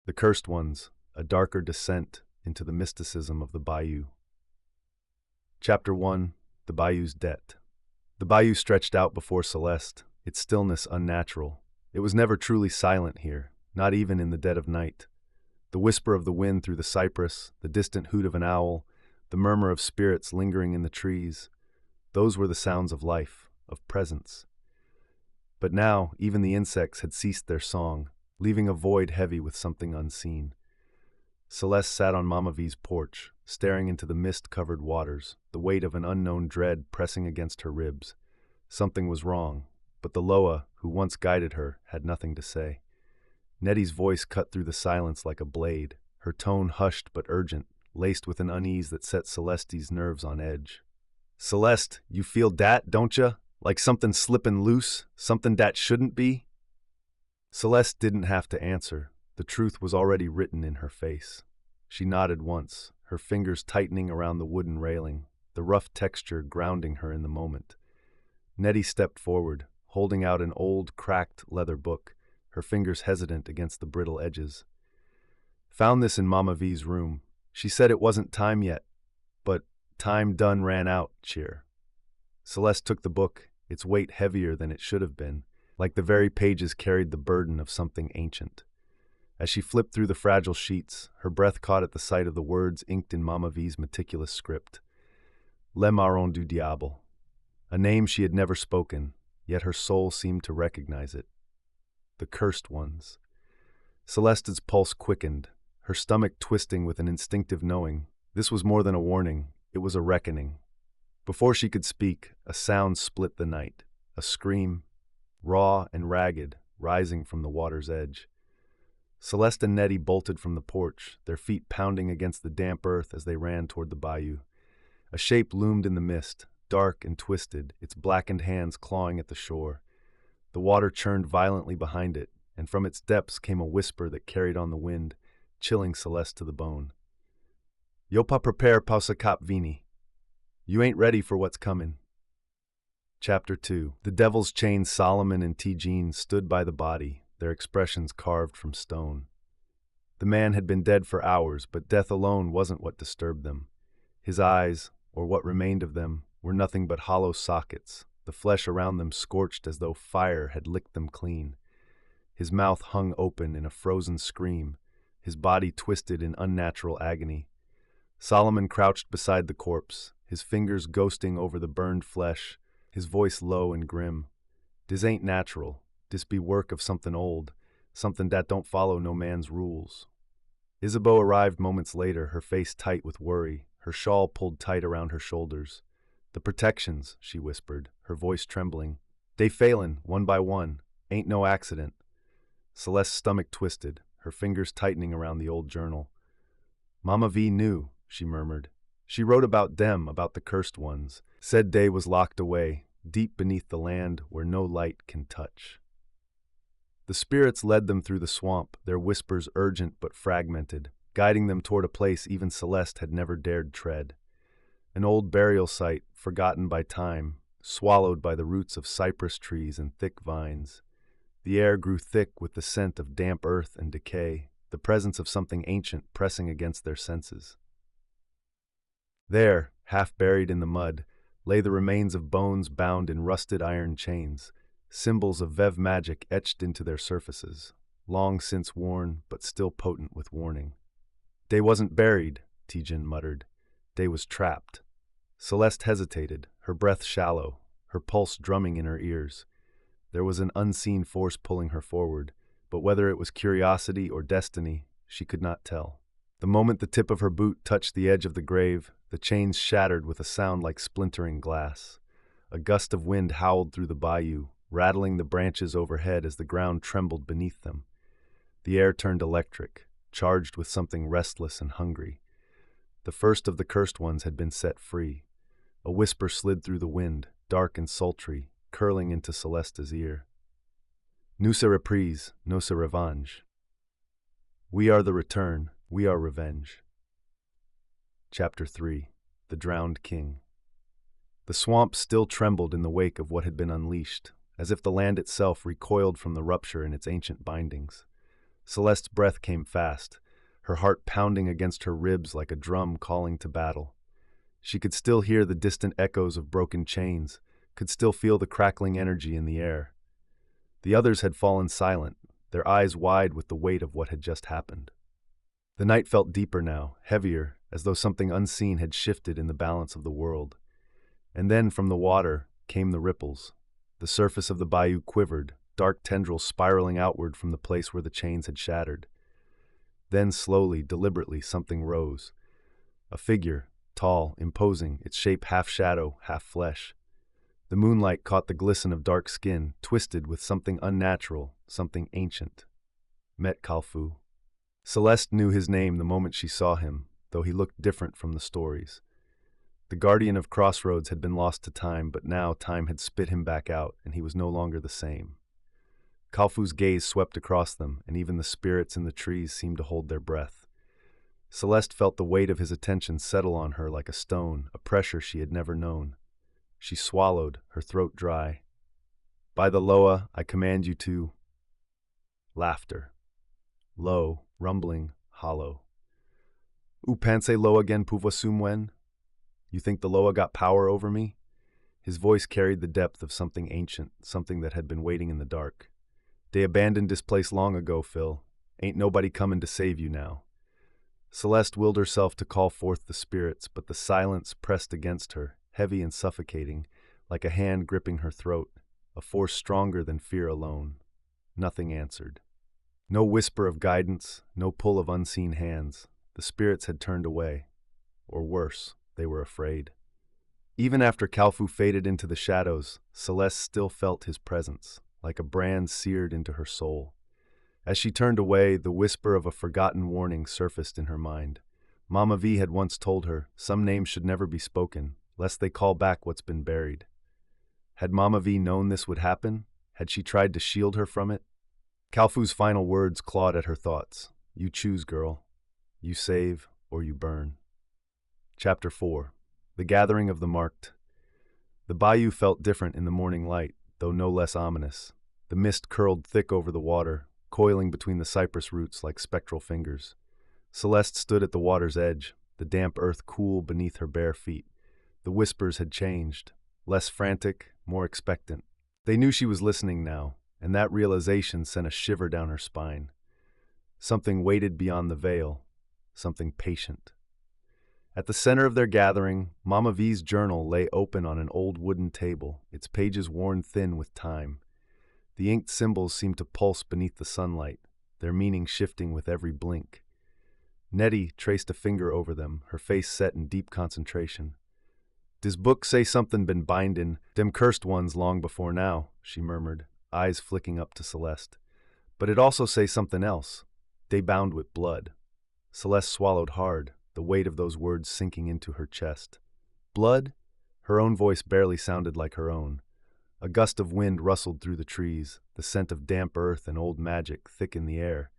The Cursed Ones, a darker descent into the mysticism of the bayou. Chapter 1. The Bayou's Debt. The bayou stretched out before Celeste, its stillness unnatural. It was never truly silent here, not even in the dead of night. The whisper of the wind through the cypress, the distant hoot of an owl, the murmur of spirits lingering in the trees, those were the sounds of life, of presence. But now, even the insects had ceased their song, leaving a void heavy with something unseen. Celeste sat on Mama Vee's porch, staring into the mist-covered waters, the weight of an unknown dread pressing against her ribs. Something was wrong, but the Loa, who once guided her, had nothing to say. Nettie's voice cut through the silence like a blade, her tone hushed but urgent, laced with an unease that set Celeste's nerves on edge. "Celeste, you feel dat, don't ya? Like something slippin' loose, something dat shouldn't be?" Celeste didn't have to answer. The truth was already written in her face. She nodded once, her fingers tightening around the wooden railing, the rough texture grounding her in the moment. Nettie stepped forward, holding out an old, cracked leather book, her fingers hesitant against the brittle edges. "Found this in Mama Vee's room. She said it wasn't time yet, but time done ran out, cheer." Celeste took the book, its weight heavier than it should have been, like the very pages carried the burden of something ancient. As she flipped through the fragile sheets, her breath caught at the sight of the words inked in Mama Vee's meticulous script. Le Marron du Diable. A name she had never spoken, yet her soul seemed to recognize it. The Cursed Ones. Celeste's pulse quickened, her stomach twisting with an instinctive knowing. This was more than a warning, it was a reckoning. Before she could speak, a sound split the night, a scream, raw and ragged, rising from the water's edge. Celeste and Nettie bolted from the porch, their feet pounding against the damp earth as they ran toward the bayou. A shape loomed in the mist, dark and twisted, its blackened hands clawing at the shore. The water churned violently behind it, and from its depths came a whisper that carried on the wind, chilling Celeste to the bone. "Yo pa prepare pa sa cap vini. You ain't ready for what's comin'." Chapter 2. The Devil's Chain. Solomon and T-Jean stood by the body, their expressions carved from stone. The man had been dead for hours, but death alone wasn't what disturbed them. His eyes, or what remained of them, were nothing but hollow sockets, the flesh around them scorched as though fire had licked them clean. His mouth hung open in a frozen scream, his body twisted in unnatural agony. Solomon crouched beside the corpse, his fingers ghosting over the burned flesh, his voice low and grim. "Dis ain't natural. Dis be work of something old, something dat don't follow no man's rules." Isabeau arrived moments later, her face tight with worry, her shawl pulled tight around her shoulders. "The protections," she whispered, her voice trembling. "They failin', one by one. Ain't no accident." Celeste's stomach twisted, her fingers tightening around the old journal. "Mama Vee knew," she murmured. "She wrote about them, about the Cursed Ones. Said day was locked away, deep beneath the land where no light can touch." The spirits led them through the swamp, their whispers urgent but fragmented, guiding them toward a place even Celeste had never dared tread. An old burial site, forgotten by time, swallowed by the roots of cypress trees and thick vines. The air grew thick with the scent of damp earth and decay, the presence of something ancient pressing against their senses. There, half buried in the mud, lay the remains of bones bound in rusted iron chains, symbols of Vev magic etched into their surfaces, long since worn but still potent with warning. "Dey wasn't buried," T-Jean muttered. "Dey was trapped." Celeste hesitated, her breath shallow, her pulse drumming in her ears. There was an unseen force pulling her forward, but whether it was curiosity or destiny, she could not tell. The moment the tip of her boot touched the edge of the grave, the chains shattered with a sound like splintering glass. A gust of wind howled through the bayou, rattling the branches overhead as the ground trembled beneath them. The air turned electric, charged with something restless and hungry. The first of the Cursed Ones had been set free. A whisper slid through the wind, dark and sultry, curling into Celeste's ear. "Nous se reprise, nous se revanche." We are the return, we are revenge. Chapter 3. The Drowned King. The swamp still trembled in the wake of what had been unleashed, as if the land itself recoiled from the rupture in its ancient bindings. Celeste's breath came fast, her heart pounding against her ribs like a drum calling to battle. She could still hear the distant echoes of broken chains, could still feel the crackling energy in the air. The others had fallen silent, their eyes wide with the weight of what had just happened. The night felt deeper now, heavier, as though something unseen had shifted in the balance of the world. And then from the water came the ripples. The surface of the bayou quivered, dark tendrils spiraling outward from the place where the chains had shattered. Then slowly, deliberately, something rose. A figure, tall, imposing, its shape half shadow, half flesh. The moonlight caught the glisten of dark skin, twisted with something unnatural, something ancient. Met Kalfou. Celeste knew his name the moment she saw him, though he looked different from the stories. The guardian of crossroads had been lost to time, but now time had spit him back out, and he was no longer the same. Kalfou's gaze swept across them, and even the spirits in the trees seemed to hold their breath. Celeste felt the weight of his attention settle on her like a stone, a pressure she had never known. She swallowed, her throat dry. By the Loa, I command you to... Laughter. Low, rumbling, hollow. U pense Loa gen pouvoisumwen? You think the Loa got power over me? His voice carried the depth of something ancient, something that had been waiting in the dark. They abandoned this place long ago, Phil. Ain't nobody coming to save you now. Celeste willed herself to call forth the spirits, but the silence pressed against her, heavy and suffocating, like a hand gripping her throat, a force stronger than fear alone. Nothing answered. No whisper of guidance, no pull of unseen hands. The spirits had turned away. Or worse, they were afraid. Even after Kalfou faded into the shadows, Celeste still felt his presence, like a brand seared into her soul. As she turned away, the whisper of a forgotten warning surfaced in her mind. Mama Vee had once told her, some names should never be spoken, lest they call back what's been buried. Had Mama Vee known this would happen? Had she tried to shield her from it? Kalfou's final words clawed at her thoughts. You choose, girl. You save or you burn. Chapter 4. The Gathering of the Marked. The bayou felt different in the morning light, though no less ominous. The mist curled thick over the water, coiling between the cypress roots like spectral fingers. Celeste stood at the water's edge, the damp earth cool beneath her bare feet. The whispers had changed, less frantic, more expectant. They knew she was listening now, and that realization sent a shiver down her spine. Something waited beyond the veil, something patient. At the center of their gathering, Mama Vee's journal lay open on an old wooden table, its pages worn thin with time. The inked symbols seemed to pulse beneath the sunlight, their meaning shifting with every blink. Nettie traced a finger over them, her face set in deep concentration. "Dis book say something been bindin' dem cursed ones long before now," she murmured, eyes flicking up to Celeste. "But it also say something else. They bound with blood." Celeste swallowed hard, the weight of those words sinking into her chest. Blood? Her own voice barely sounded like her own. A gust of wind rustled through the trees, the scent of damp earth and old magic thick in the air.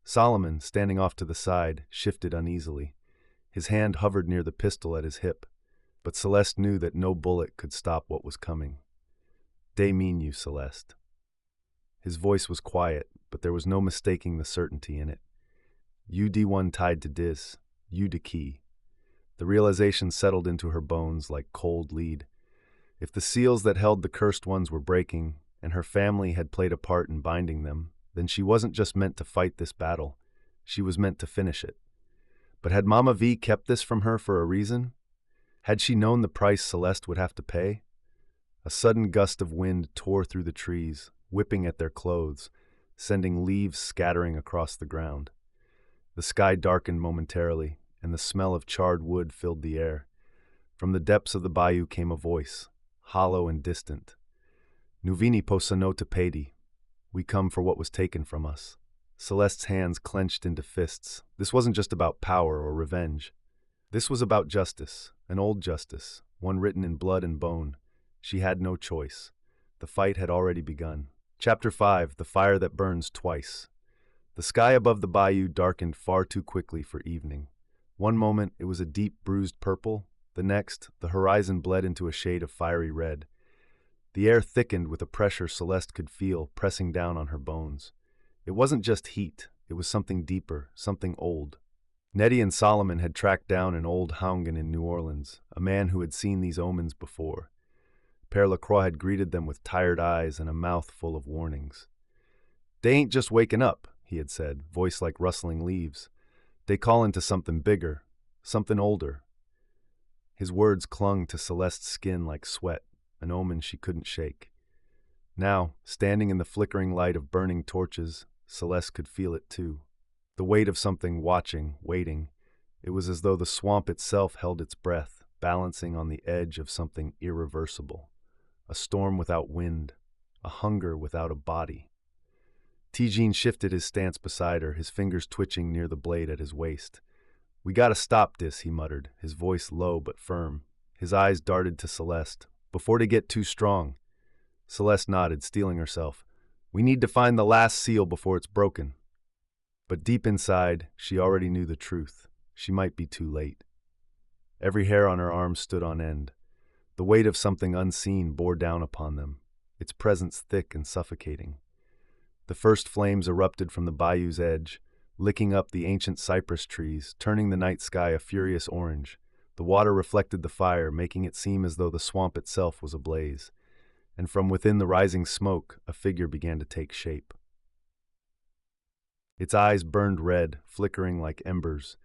Solomon, standing off to the side, shifted uneasily. His hand hovered near the pistol at his hip, but Celeste knew that no bullet could stop what was coming. "They mean you, Celeste." His voice was quiet, but there was no mistaking the certainty in it. "You de one tied to dis, you de key." The realization settled into her bones like cold lead. If the seals that held the cursed ones were breaking, and her family had played a part in binding them, then she wasn't just meant to fight this battle, she was meant to finish it. But had Mama Vee kept this from her for a reason? Had she known the price Celeste would have to pay? A sudden gust of wind tore through the trees, whipping at their clothes, sending leaves scattering across the ground. The sky darkened momentarily, and the smell of charred wood filled the air. From the depths of the bayou came a voice, hollow and distant. "Nuvini posano te pedi." We come for what was taken from us. Celeste's hands clenched into fists. This wasn't just about power or revenge. This was about justice, an old justice, one written in blood and bone. She had no choice. The fight had already begun. Chapter 5. The Fire That Burns Twice. The sky above the bayou darkened far too quickly for evening. One moment it was a deep bruised purple, the next the horizon bled into a shade of fiery red. The air thickened with a pressure Celeste could feel pressing down on her bones. It wasn't just heat, it was something deeper, something old. Nettie and Solomon had tracked down an old Houngan in New Orleans, a man who had seen these omens before. Père Lacroix had greeted them with tired eyes and a mouth full of warnings. "They ain't just waking up," he had said, voice like rustling leaves. "They call into something bigger, something older." His words clung to Celeste's skin like sweat, an omen she couldn't shake. Now, standing in the flickering light of burning torches, Celeste could feel it too. The weight of something watching, waiting. It was as though the swamp itself held its breath, balancing on the edge of something irreversible. A storm without wind, a hunger without a body. Tijin shifted his stance beside her, his fingers twitching near the blade at his waist. "We gotta stop this," he muttered, his voice low but firm. His eyes darted to Celeste. "Before they get too strong." Celeste nodded, steeling herself. "We need to find the last seal before it's broken." But deep inside, she already knew the truth. She might be too late. Every hair on her arm stood on end. The weight of something unseen bore down upon them, its presence thick and suffocating. The first flames erupted from the bayou's edge, licking up the ancient cypress trees, turning the night sky a furious orange. The water reflected the fire, making it seem as though the swamp itself was ablaze. And from within the rising smoke, a figure began to take shape. Its eyes burned red, flickering like embers.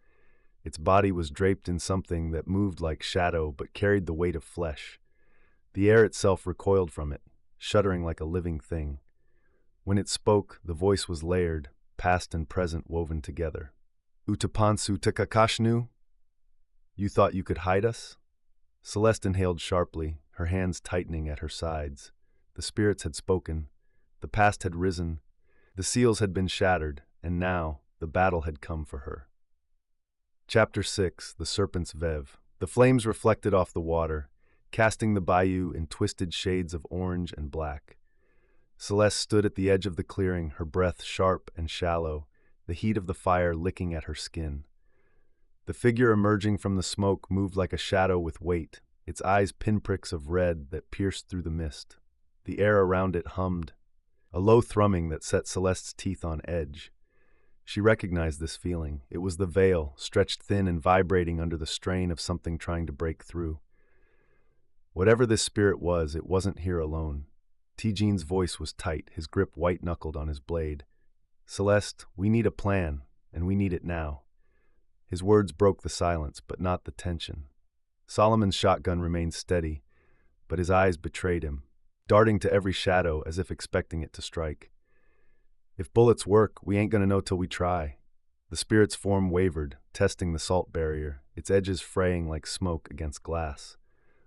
Its body was draped in something that moved like shadow but carried the weight of flesh. The air itself recoiled from it, shuddering like a living thing. When it spoke, the voice was layered, past and present woven together. "Utapansu takakashnu? You thought you could hide us?" Celeste inhaled sharply, her hands tightening at her sides. The spirits had spoken. The past had risen. The seals had been shattered, and now the battle had come for her. Chapter 6, The Serpent's Vev. The flames reflected off the water, casting the bayou in twisted shades of orange and black. Celeste stood at the edge of the clearing, her breath sharp and shallow, the heat of the fire licking at her skin. The figure emerging from the smoke moved like a shadow with weight, its eyes pinpricks of red that pierced through the mist. The air around it hummed, a low thrumming that set Celeste's teeth on edge. She recognized this feeling. It was the veil, stretched thin and vibrating under the strain of something trying to break through. Whatever this spirit was, it wasn't here alone. Tijin's voice was tight, his grip white-knuckled on his blade. "Celeste, we need a plan, and we need it now." His words broke the silence, but not the tension. Solomon's shotgun remained steady, but his eyes betrayed him, darting to every shadow as if expecting it to strike. "If bullets work, we ain't gonna know till we try." The spirit's form wavered, testing the salt barrier, its edges fraying like smoke against glass.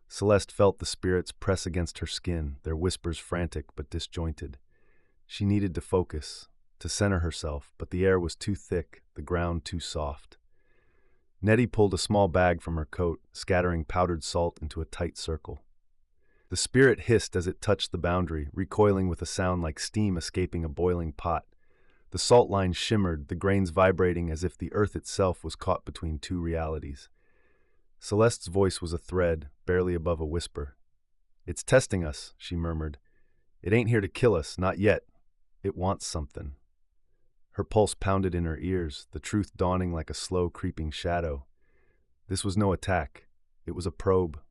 Celeste felt the spirits press against her skin, their whispers frantic but disjointed. She needed to focus, to center herself, but the air was too thick, the ground too soft. Nettie pulled a small bag from her coat, scattering powdered salt into a tight circle. The spirit hissed as it touched the boundary, recoiling with a sound like steam escaping a boiling pot. The salt line shimmered, the grains vibrating as if the earth itself was caught between two realities. Celeste's voice was a thread, barely above a whisper. "It's testing us," she murmured. "It ain't here to kill us, not yet. It wants something." Her pulse pounded in her ears, the truth dawning like a slow, creeping shadow. This was no attack. It was a probe,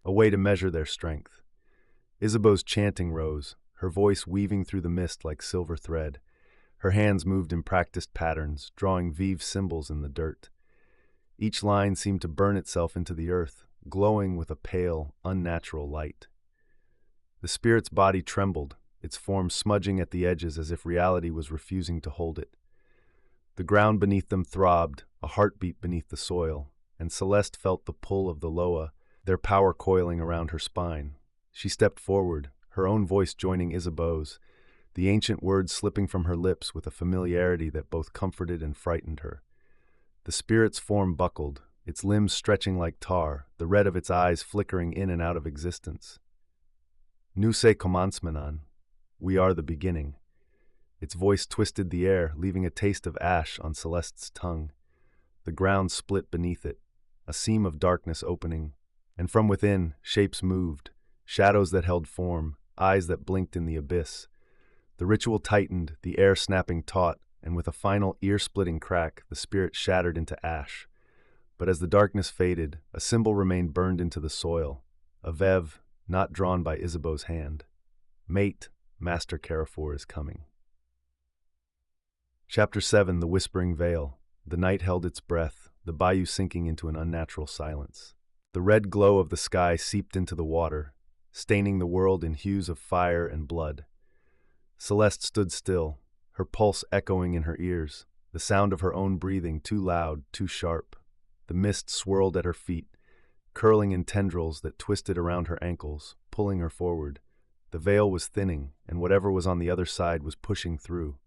a way to measure their strength. Isabeau's chanting rose, her voice weaving through the mist like silver thread. Her hands moved in practiced patterns, drawing vive symbols in the dirt. Each line seemed to burn itself into the earth, glowing with a pale, unnatural light. The spirit's body trembled, its form smudging at the edges as if reality was refusing to hold it. The ground beneath them throbbed, a heartbeat beneath the soil, and Celeste felt the pull of the Loa, their power coiling around her spine. She stepped forward, her own voice joining Isabeau's, the ancient words slipping from her lips with a familiarity that both comforted and frightened her. The spirit's form buckled, its limbs stretching like tar, the red of its eyes flickering in and out of existence. "Nous c'est commencement. We are the beginning." Its voice twisted the air, leaving a taste of ash on Celeste's tongue. The ground split beneath it, a seam of darkness opening, and from within, shapes moved, shadows that held form, eyes that blinked in the abyss. The ritual tightened, the air snapping taut, and with a final ear-splitting crack, the spirit shattered into ash. But as the darkness faded, a symbol remained burned into the soil, a vev, not drawn by Isabeau's hand. Mate, Master Kalfou is coming. Chapter 7, The Whispering Veil. The night held its breath, the bayou sinking into an unnatural silence. The red glow of the sky seeped into the water, staining the world in hues of fire and blood. Celeste stood still, her pulse echoing in her ears, the sound of her own breathing too loud, too sharp. The mist swirled at her feet, curling in tendrils that twisted around her ankles, pulling her forward. The veil was thinning, and whatever was on the other side was pushing through.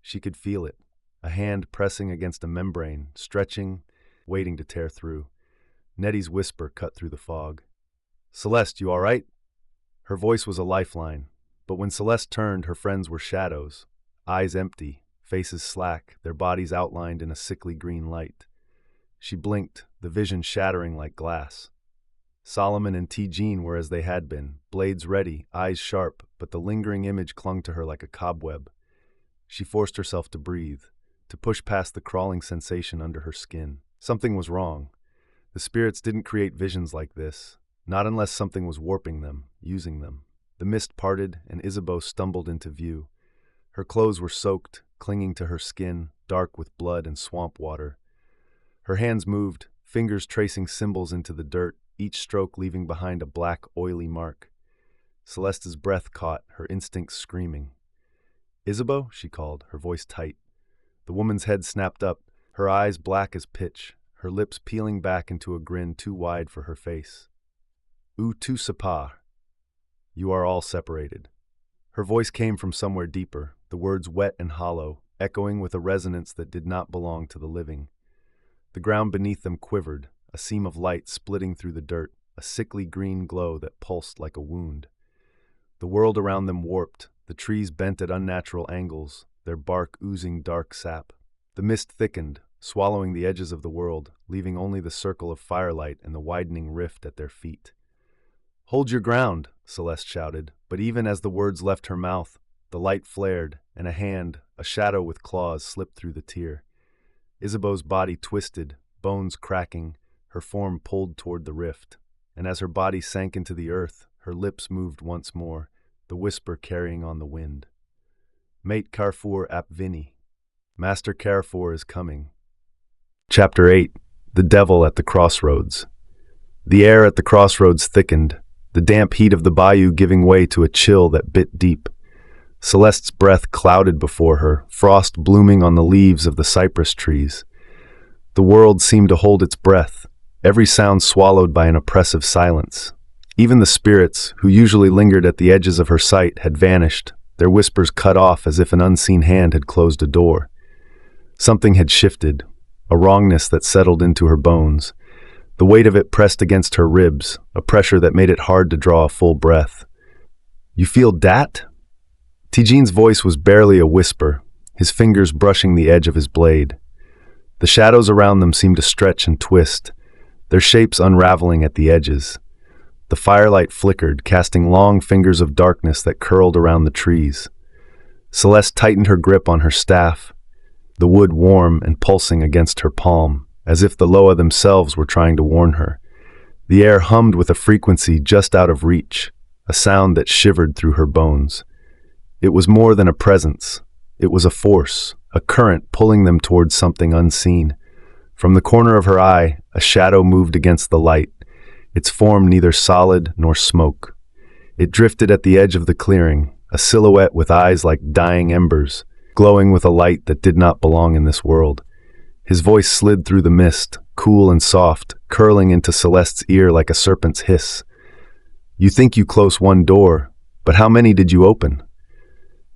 She could feel it, a hand pressing against a membrane, stretching, waiting to tear through. Nettie's whisper cut through the fog. "Celeste, you all right?" Her voice was a lifeline, but when Celeste turned, her friends were shadows, eyes empty, faces slack, their bodies outlined in a sickly green light. She blinked, the vision shattering like glass. Solomon and Jean were as they had been, blades ready, eyes sharp, but the lingering image clung to her like a cobweb. She forced herself to breathe, to push past the crawling sensation under her skin. Something was wrong. The spirits didn't create visions like this, not unless something was warping them, using them. The mist parted, and Isabeau stumbled into view. Her clothes were soaked, clinging to her skin, dark with blood and swamp water. Her hands moved, fingers tracing symbols into the dirt, each stroke leaving behind a black, oily mark. Celeste's breath caught, her instincts screaming. "Isabeau?" she called, her voice tight. The woman's head snapped up, her eyes black as pitch, her lips peeling back into a grin too wide for her face. "Où tu sais? You are all separated." Her voice came from somewhere deeper, the words wet and hollow, echoing with a resonance that did not belong to the living. The ground beneath them quivered, a seam of light splitting through the dirt, a sickly green glow that pulsed like a wound. The world around them warped, the trees bent at unnatural angles, their bark oozing dark sap. The mist thickened, swallowing the edges of the world, leaving only the circle of firelight and the widening rift at their feet. "Hold your ground," Celeste shouted, but even as the words left her mouth, the light flared, and a hand, a shadow with claws, slipped through the tear. Isabeau's body twisted, bones cracking, her form pulled toward the rift, and as her body sank into the earth, her lips moved once more, the whisper carrying on the wind. "Mate Kalfou ap vini. Master Kalfou is coming." Chapter 8. The Devil at the Crossroads. The air at the crossroads thickened, the damp heat of the bayou giving way to a chill that bit deep. Celeste's breath clouded before her, frost blooming on the leaves of the cypress trees. The world seemed to hold its breath, every sound swallowed by an oppressive silence. Even the spirits, who usually lingered at the edges of her sight, had vanished, their whispers cut off as if an unseen hand had closed a door. Something had shifted, a wrongness that settled into her bones. The weight of it pressed against her ribs, a pressure that made it hard to draw a full breath. "You feel dat?" Jean's voice was barely a whisper, his fingers brushing the edge of his blade. The shadows around them seemed to stretch and twist, their shapes unraveling at the edges. The firelight flickered, casting long fingers of darkness that curled around the trees. Celeste tightened her grip on her staff, the wood warm and pulsing against her palm, as if the Loa themselves were trying to warn her. The air hummed with a frequency just out of reach, a sound that shivered through her bones. It was more than a presence. It was a force, a current pulling them towards something unseen. From the corner of her eye, a shadow moved against the light, its form neither solid nor smoke. It drifted at the edge of the clearing, a silhouette with eyes like dying embers, glowing with a light that did not belong in this world. His voice slid through the mist, cool and soft, curling into Celeste's ear like a serpent's hiss. "You think you close one door, but how many did you open?"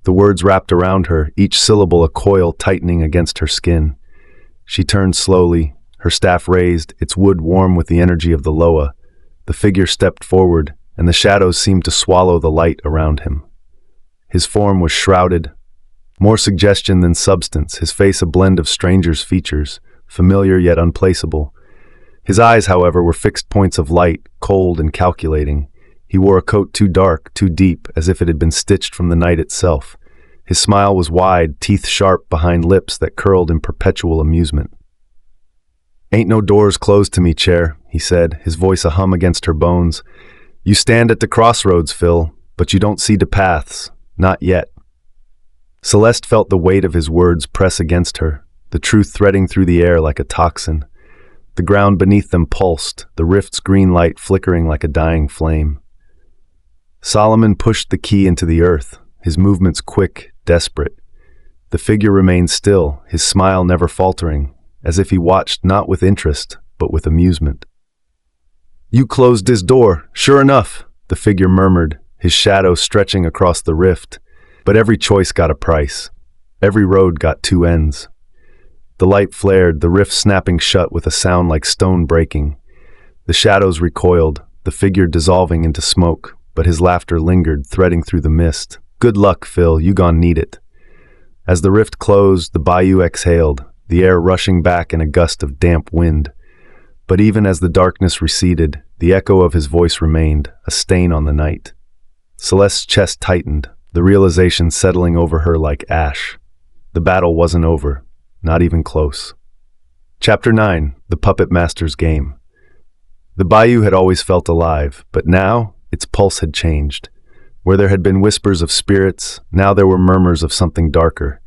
The words wrapped around her, each syllable a coil tightening against her skin. She turned slowly, her staff raised, its wood warm with the energy of the Loa. The figure stepped forward, and the shadows seemed to swallow the light around him. His form was shrouded, more suggestion than substance, his face a blend of strangers' features, familiar yet unplaceable. His eyes, however, were fixed points of light, cold and calculating. He wore a coat too dark, too deep, as if it had been stitched from the night itself. His smile was wide, teeth sharp behind lips that curled in perpetual amusement. "Ain't no doors closed to me, Chair," he said, his voice a hum against her bones. "You stand at the crossroads, Phil, but you don't see the paths. Not yet." Celeste felt the weight of his words press against her, the truth threading through the air like a toxin. The ground beneath them pulsed, the rift's green light flickering like a dying flame. Solomon pushed the key into the earth, his movements quick, desperate. The figure remained still, his smile never faltering, as if he watched not with interest, but with amusement. "You closed this door, sure enough," the figure murmured, his shadow stretching across the rift. But every choice got a price. Every road got two ends. The light flared, the rift snapping shut with a sound like stone breaking. The shadows recoiled, the figure dissolving into smoke, but his laughter lingered, threading through the mist. "Good luck, Phil, you gon' need it." As the rift closed, the bayou exhaled, the air rushing back in a gust of damp wind. But even as the darkness receded, the echo of his voice remained, a stain on the night. Celeste's chest tightened, the realization settling over her like ash. The battle wasn't over, not even close. Chapter 9, The Puppet Master's Game. The bayou had always felt alive, but now its pulse had changed. Where there had been whispers of spirits, now there were murmurs of something darker,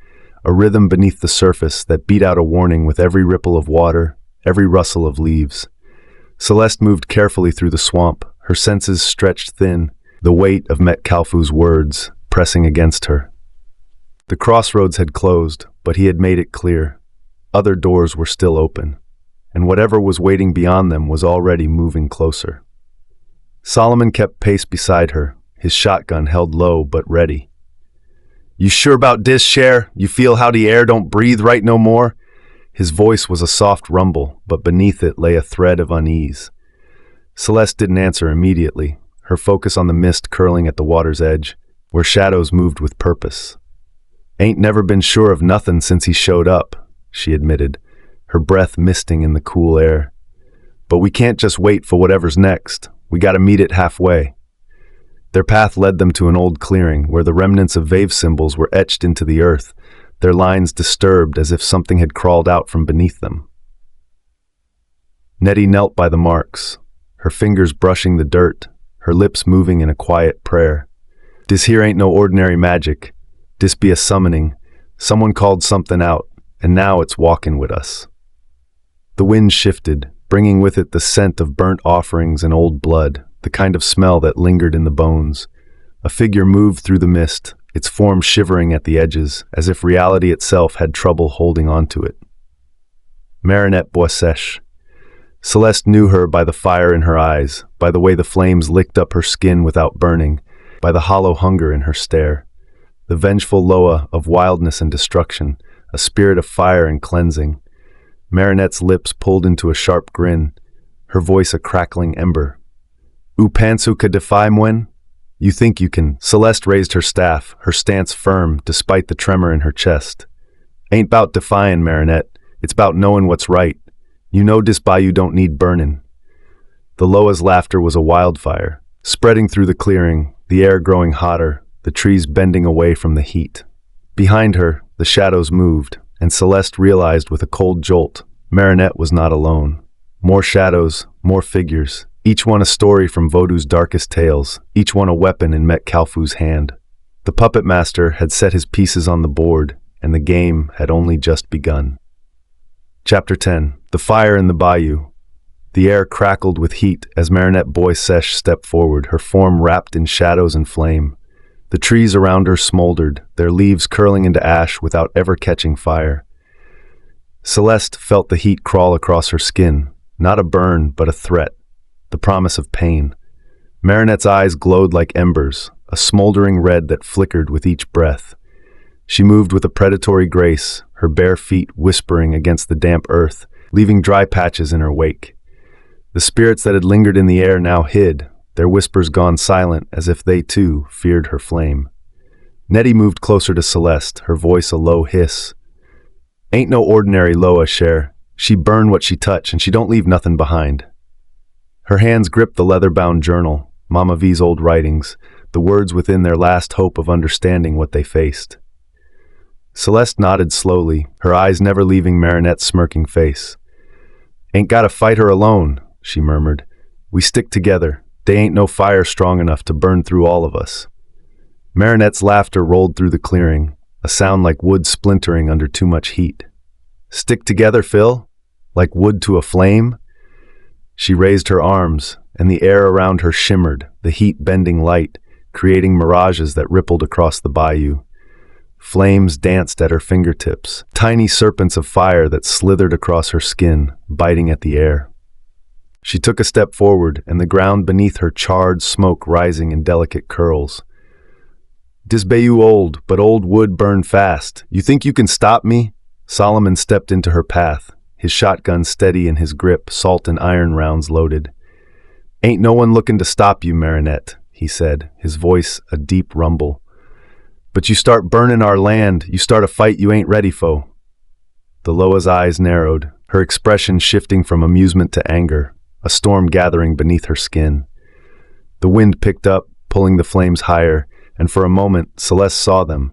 a rhythm beneath the surface that beat out a warning with every ripple of water, every rustle of leaves. Celeste moved carefully through the swamp, her senses stretched thin, the weight of Kalfu's words pressing against her. The crossroads had closed, but he had made it clear. Other doors were still open, and whatever was waiting beyond them was already moving closer. Solomon kept pace beside her, his shotgun held low but ready. "You sure about dis, Cher? You feel how the air don't breathe right no more?" His voice was a soft rumble, but beneath it lay a thread of unease. Celeste didn't answer immediately, her focus on the mist curling at the water's edge, where shadows moved with purpose. "Ain't never been sure of nothin' since he showed up," she admitted, her breath misting in the cool air. "But we can't just wait for whatever's next. We gotta meet it halfway." Their path led them to an old clearing where the remnants of Vave symbols were etched into the earth, their lines disturbed as if something had crawled out from beneath them. Nettie knelt by the marks, her fingers brushing the dirt, her lips moving in a quiet prayer. "Dis here ain't no ordinary magic. Dis be a summoning. Someone called something out, and now it's walking with us." The wind shifted, bringing with it the scent of burnt offerings and old blood, the kind of smell that lingered in the bones. A figure moved through the mist, its form shivering at the edges, as if reality itself had trouble holding on to it. Marinette Boissèche. Celeste knew her by the fire in her eyes, by the way the flames licked up her skin without burning, by the hollow hunger in her stare. The vengeful Loa of wildness and destruction, a spirit of fire and cleansing. Marinette's lips pulled into a sharp grin, her voice a crackling ember. "U pensu que defy mwen? You think you can?" Celeste raised her staff, her stance firm despite the tremor in her chest. "Ain't bout defyin', Marinette. It's bout knowin' what's right. You know dis bayou don't need burnin'." The Loa's laughter was a wildfire, spreading through the clearing, the air growing hotter, the trees bending away from the heat. Behind her, the shadows moved, and Celeste realized with a cold jolt, Marinette was not alone. More shadows, more figures, each one a story from Voudou's darkest tales, each one a weapon in Kalfu's hand. The puppet master had set his pieces on the board, and the game had only just begun. Chapter 10. The Fire in the Bayou. The air crackled with heat as Marinette Boissèche stepped forward, her form wrapped in shadows and flame. The trees around her smoldered, their leaves curling into ash without ever catching fire. Celeste felt the heat crawl across her skin, not a burn, but a threat, the promise of pain. Marinette's eyes glowed like embers, a smoldering red that flickered with each breath. She moved with a predatory grace, her bare feet whispering against the damp earth, leaving dry patches in her wake. The spirits that had lingered in the air now hid, their whispers gone silent as if they too feared her flame. Nettie moved closer to Celeste, her voice a low hiss. "Ain't no ordinary Loa, Cher. She burn what she touch and she don't leave nothing behind." Her hands gripped the leather-bound journal, Mama Vee's old writings, the words within their last hope of understanding what they faced. Celeste nodded slowly, her eyes never leaving Marinette's smirking face. "Ain't gotta fight her alone," she murmured. "We stick together. They ain't no fire strong enough to burn through all of us." Marinette's laughter rolled through the clearing, a sound like wood splintering under too much heat. "Stick together, Phil? Like wood to a flame?" She raised her arms, and the air around her shimmered, the heat bending light, creating mirages that rippled across the bayou. Flames danced at her fingertips, tiny serpents of fire that slithered across her skin, biting at the air. She took a step forward, and the ground beneath her charred smoke rising in delicate curls. "Dis bayou old, but old wood burn fast. You think you can stop me?" Solomon stepped into her path, his shotgun steady in his grip, salt and iron rounds loaded. "Ain't no one looking to stop you, Marinette," he said, his voice a deep rumble. "But you start burning our land, you start a fight you ain't ready for." The Loa's eyes narrowed, her expression shifting from amusement to anger, a storm gathering beneath her skin. The wind picked up, pulling the flames higher, and for a moment Celeste saw them,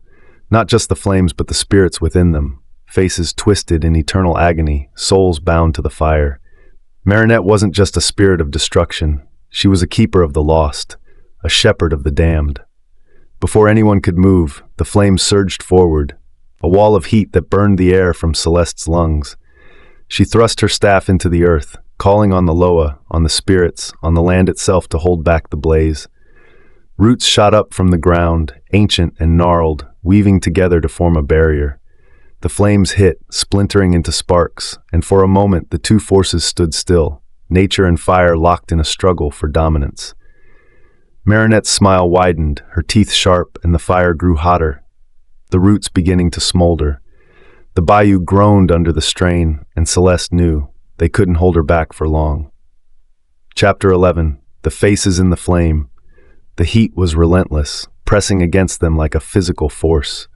not just the flames but the spirits within them, faces twisted in eternal agony, souls bound to the fire. Marinette wasn't just a spirit of destruction, she was a keeper of the lost, a shepherd of the damned. Before anyone could move, the flames surged forward, a wall of heat that burned the air from Celeste's lungs. She thrust her staff into the earth, calling on the Loa, on the spirits, on the land itself to hold back the blaze. Roots shot up from the ground, ancient and gnarled, weaving together to form a barrier. The flames hit, splintering into sparks, and for a moment the two forces stood still, nature and fire locked in a struggle for dominance. Marinette's smile widened, her teeth sharp, and the fire grew hotter, the roots beginning to smolder. The bayou groaned under the strain, and Celeste knew they couldn't hold her back for long. Chapter 11. The Faces in the Flame. The heat was relentless, pressing against them like a physical force.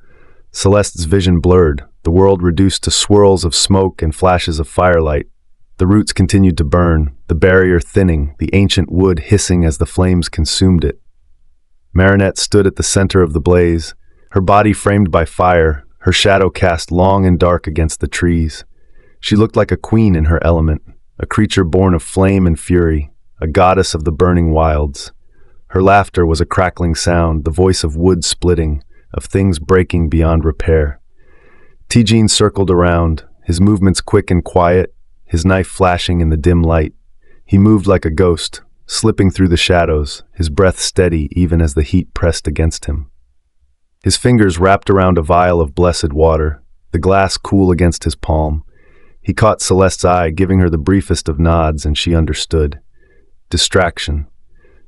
Celeste's vision blurred, the world reduced to swirls of smoke and flashes of firelight. The roots continued to burn, the barrier thinning, the ancient wood hissing as the flames consumed it. Marinette stood at the center of the blaze, her body framed by fire, her shadow cast long and dark against the trees. She looked like a queen in her element, a creature born of flame and fury, a goddess of the burning wilds. Her laughter was a crackling sound, the voice of wood splitting, of things breaking beyond repair. Tijin circled around, his movements quick and quiet, his knife flashing in the dim light. He moved like a ghost, slipping through the shadows, his breath steady even as the heat pressed against him. His fingers wrapped around a vial of blessed water, the glass cool against his palm. He caught Celeste's eye, giving her the briefest of nods, and she understood. Distraction.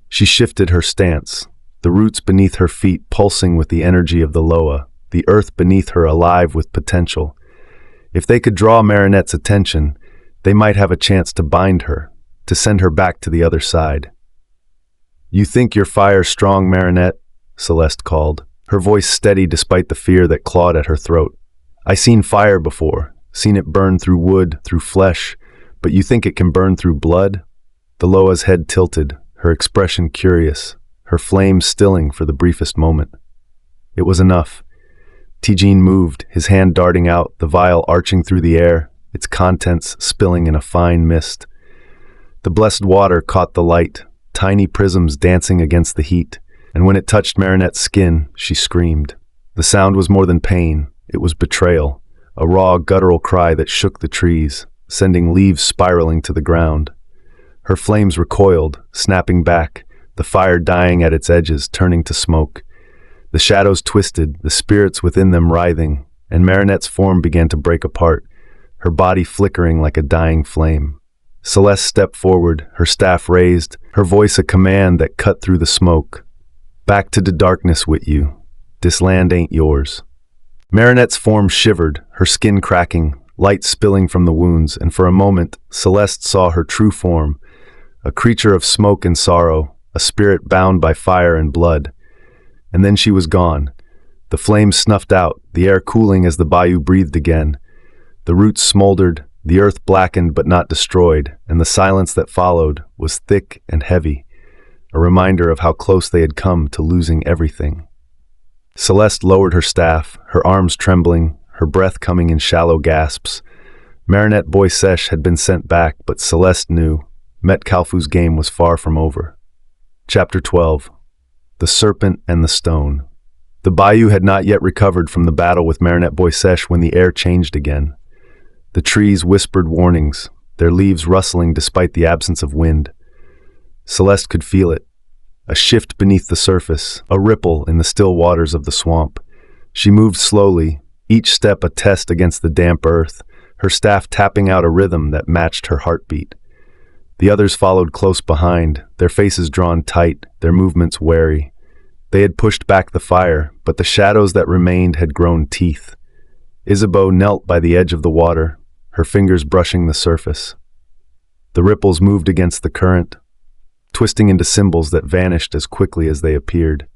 She shifted her stance, the roots beneath her feet pulsing with the energy of the Loa, the earth beneath her alive with potential. If they could draw Marinette's attention, they might have a chance to bind her, to send her back to the other side. "You think your fire's strong, Marinette?" Celeste called, her voice steady despite the fear that clawed at her throat. "I seen fire before, seen it burn through wood, through flesh, but you think it can burn through blood?" The Loa's head tilted, her expression curious, her flame stilling for the briefest moment. It was enough. Tijin moved, his hand darting out, the vial arching through the air, its contents spilling in a fine mist. The blessed water caught the light, tiny prisms dancing against the heat, and when it touched Marinette's skin, she screamed. The sound was more than pain, it was betrayal, a raw, guttural cry that shook the trees, sending leaves spiraling to the ground. Her flames recoiled, snapping back, the fire dying at its edges, turning to smoke. The shadows twisted, the spirits within them writhing, and Marinette's form began to break apart, her body flickering like a dying flame. Celeste stepped forward, her staff raised, her voice a command that cut through the smoke. "Back to the darkness with you. This land ain't yours." Marinette's form shivered, her skin cracking, light spilling from the wounds, and for a moment, Celeste saw her true form, a creature of smoke and sorrow, a spirit bound by fire and blood. And then she was gone. The flames snuffed out, the air cooling as the bayou breathed again. The roots smoldered, the earth blackened but not destroyed, and the silence that followed was thick and heavy, a reminder of how close they had come to losing everything. Celeste lowered her staff, her arms trembling, her breath coming in shallow gasps. Marinette Boy Sesh had been sent back, but Celeste knew Met Kalfu's game was far from over. Chapter 12. The Serpent and the Stone. The bayou had not yet recovered from the battle with Marinette Boy Sesh when the air changed again. The trees whispered warnings, their leaves rustling despite the absence of wind. Celeste could feel it. A shift beneath the surface, a ripple in the still waters of the swamp. She moved slowly, each step a test against the damp earth, her staff tapping out a rhythm that matched her heartbeat. The others followed close behind, their faces drawn tight, their movements wary. They had pushed back the fire, but the shadows that remained had grown teeth. Isabeau knelt by the edge of the water, her fingers brushing the surface. The ripples moved against the current, twisting into symbols that vanished as quickly as they appeared.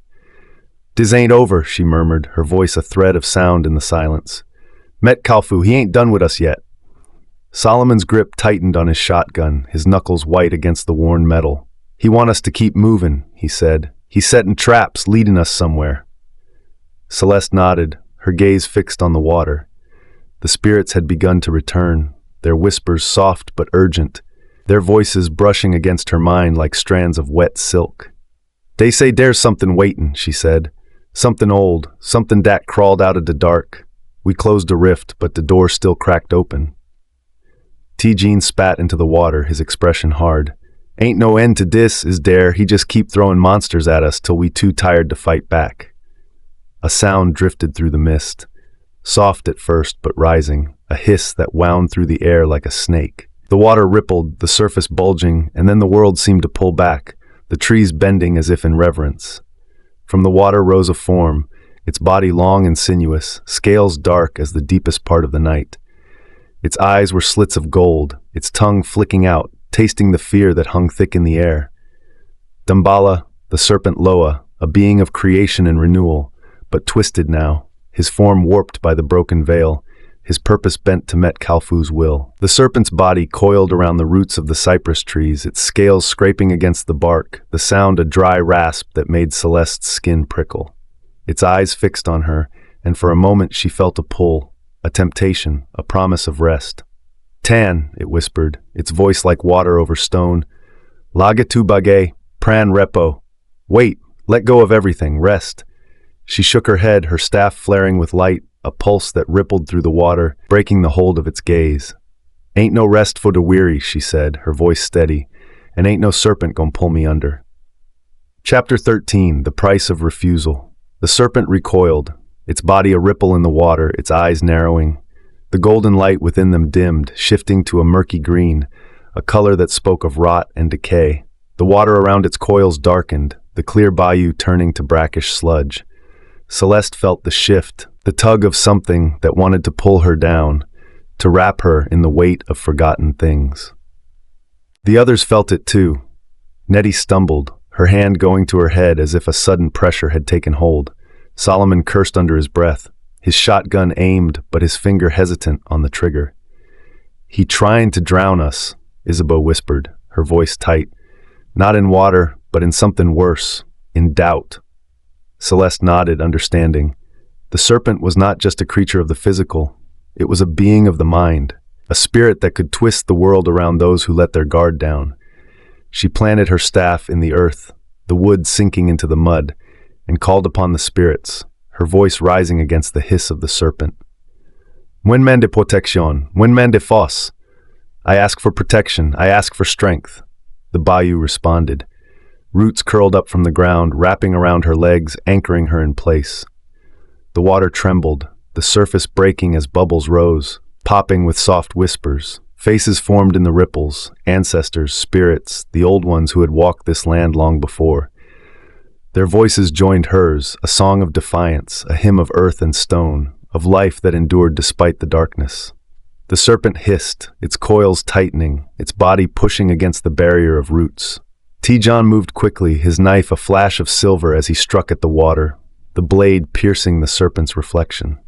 "Dis ain't over," she murmured, her voice a thread of sound in the silence. "Met Kalfu, he ain't done with us yet." Solomon's grip tightened on his shotgun, his knuckles white against the worn metal. "He want us to keep moving," he said. "He's setting traps, leading us somewhere." Celeste nodded, her gaze fixed on the water. The spirits had begun to return, their whispers soft but urgent, their voices brushing against her mind like strands of wet silk. "They say there's something waitin'," she said. "Something old, something dat crawled out of the dark. We closed a rift, but the door still cracked open." T-Jean spat into the water, his expression hard. "Ain't no end to dis, is dare. He just keep throwing monsters at us till we too tired to fight back." A sound drifted through the mist, soft at first but rising, a hiss that wound through the air like a snake. The water rippled, the surface bulging, and then the world seemed to pull back, the trees bending as if in reverence. From the water rose a form, its body long and sinuous, scales dark as the deepest part of the night. Its eyes were slits of gold, its tongue flicking out, tasting the fear that hung thick in the air. Damballa, the serpent Loa, a being of creation and renewal, but twisted now, his form warped by the broken veil, his purpose bent to Met Kalfu's will. The serpent's body coiled around the roots of the cypress trees, its scales scraping against the bark, the sound a dry rasp that made Celeste's skin prickle. Its eyes fixed on her, and for a moment she felt a pull, a temptation, a promise of rest. "Tan," it whispered, its voice like water over stone. "Laga tu bagay, pran repo. Wait, let go of everything, rest." She shook her head, her staff flaring with light, a pulse that rippled through the water, breaking the hold of its gaze. "Ain't no rest for the weary," she said, her voice steady, "and ain't no serpent gon' pull me under." Chapter 13. The Price of Refusal. The serpent recoiled, its body a ripple in the water, its eyes narrowing. The golden light within them dimmed, shifting to a murky green, a color that spoke of rot and decay. The water around its coils darkened, the clear bayou turning to brackish sludge. Celeste felt the shift, the tug of something that wanted to pull her down, to wrap her in the weight of forgotten things. The others felt it too. Nettie stumbled, her hand going to her head as if a sudden pressure had taken hold. Solomon cursed under his breath, his shotgun aimed but his finger hesitant on the trigger. "He trying to drown us," Isabeau whispered, her voice tight. "Not in water, but in something worse, in doubt." Celeste nodded, understanding. The serpent was not just a creature of the physical, it was a being of the mind, a spirit that could twist the world around those who let their guard down. She planted her staff in the earth, the wood sinking into the mud, and called upon the spirits, her voice rising against the hiss of the serpent. "Buen man de protección, buen man de fos. I ask for protection, I ask for strength." The bayou responded. Roots curled up from the ground, wrapping around her legs, anchoring her in place. The water trembled, the surface breaking as bubbles rose, popping with soft whispers. Faces formed in the ripples, ancestors, spirits, the old ones who had walked this land long before. Their voices joined hers, a song of defiance, a hymn of earth and stone, of life that endured despite the darkness. The serpent hissed, its coils tightening, its body pushing against the barrier of roots. T-John moved quickly, his knife a flash of silver as he struck at the water, the blade piercing the serpent's reflection.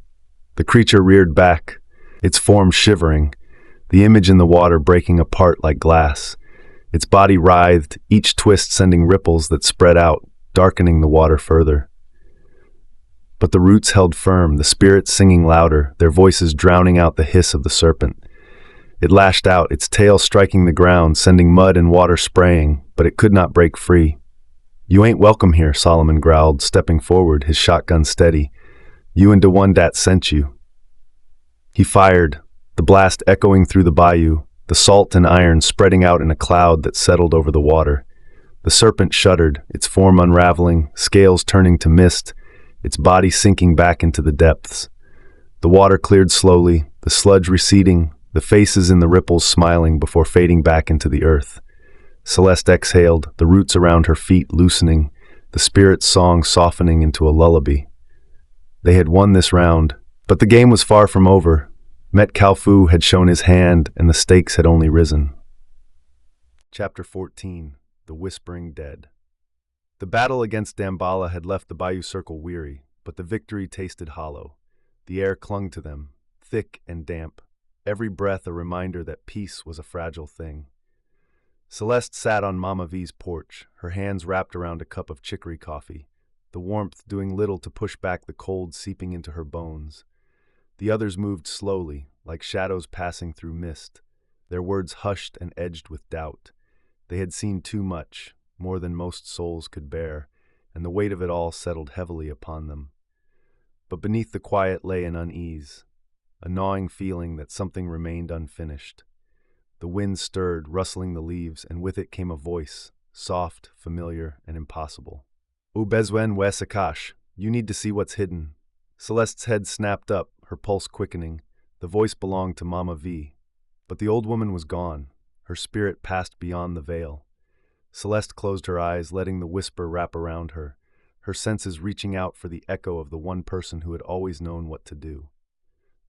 The creature reared back, its form shivering, the image in the water breaking apart like glass. Its body writhed, each twist sending ripples that spread out, darkening the water further. But the roots held firm, the spirits singing louder, their voices drowning out the hiss of the serpent. It lashed out, its tail striking the ground, sending mud and water spraying, but it could not break free. "You ain't welcome here," Solomon growled, stepping forward, his shotgun steady. "You and the one dat sent you." He fired, the blast echoing through the bayou, the salt and iron spreading out in a cloud that settled over the water. The serpent shuddered, its form unraveling, scales turning to mist, its body sinking back into the depths. The water cleared slowly, the sludge receding, the faces in the ripples smiling before fading back into the earth. Celeste exhaled, the roots around her feet loosening, the spirit's song softening into a lullaby. They had won this round, but the game was far from over. Kalfou had shown his hand, and the stakes had only risen. Chapter 14. The Whispering Dead. The battle against Damballa had left the Bayou Circle weary, but the victory tasted hollow. The air clung to them, thick and damp, every breath a reminder that peace was a fragile thing. Celeste sat on Mama Vee's porch, her hands wrapped around a cup of chicory coffee, the warmth doing little to push back the cold seeping into her bones. The others moved slowly, like shadows passing through mist, their words hushed and edged with doubt. They had seen too much, more than most souls could bear, and the weight of it all settled heavily upon them. But beneath the quiet lay an unease, a gnawing feeling that something remained unfinished. The wind stirred, rustling the leaves, and with it came a voice, soft, familiar, and impossible. "U besoin we se cache. You need to see what's hidden." Celeste's head snapped up, her pulse quickening. The voice belonged to Mama Vee. But the old woman was gone. Her spirit passed beyond the veil. Celeste closed her eyes, letting the whisper wrap around her, her senses reaching out for the echo of the one person who had always known what to do.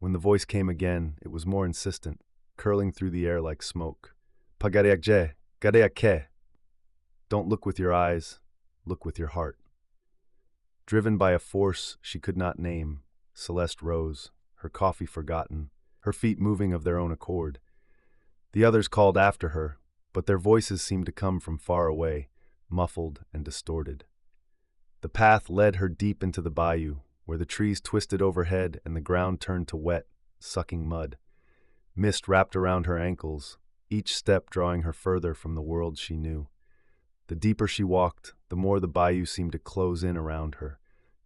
When the voice came again, it was more insistent, curling through the air like smoke. "Pagareakje, gareake." Don't look with your eyes, look with your heart. Driven by a force she could not name, Celeste rose, her coffee forgotten, her feet moving of their own accord. The others called after her, but their voices seemed to come from far away, muffled and distorted. The path led her deep into the bayou, where the trees twisted overhead and the ground turned to wet, sucking mud. Mist wrapped around her ankles, each step drawing her further from the world she knew. The deeper she walked, the more the bayou seemed to close in around her,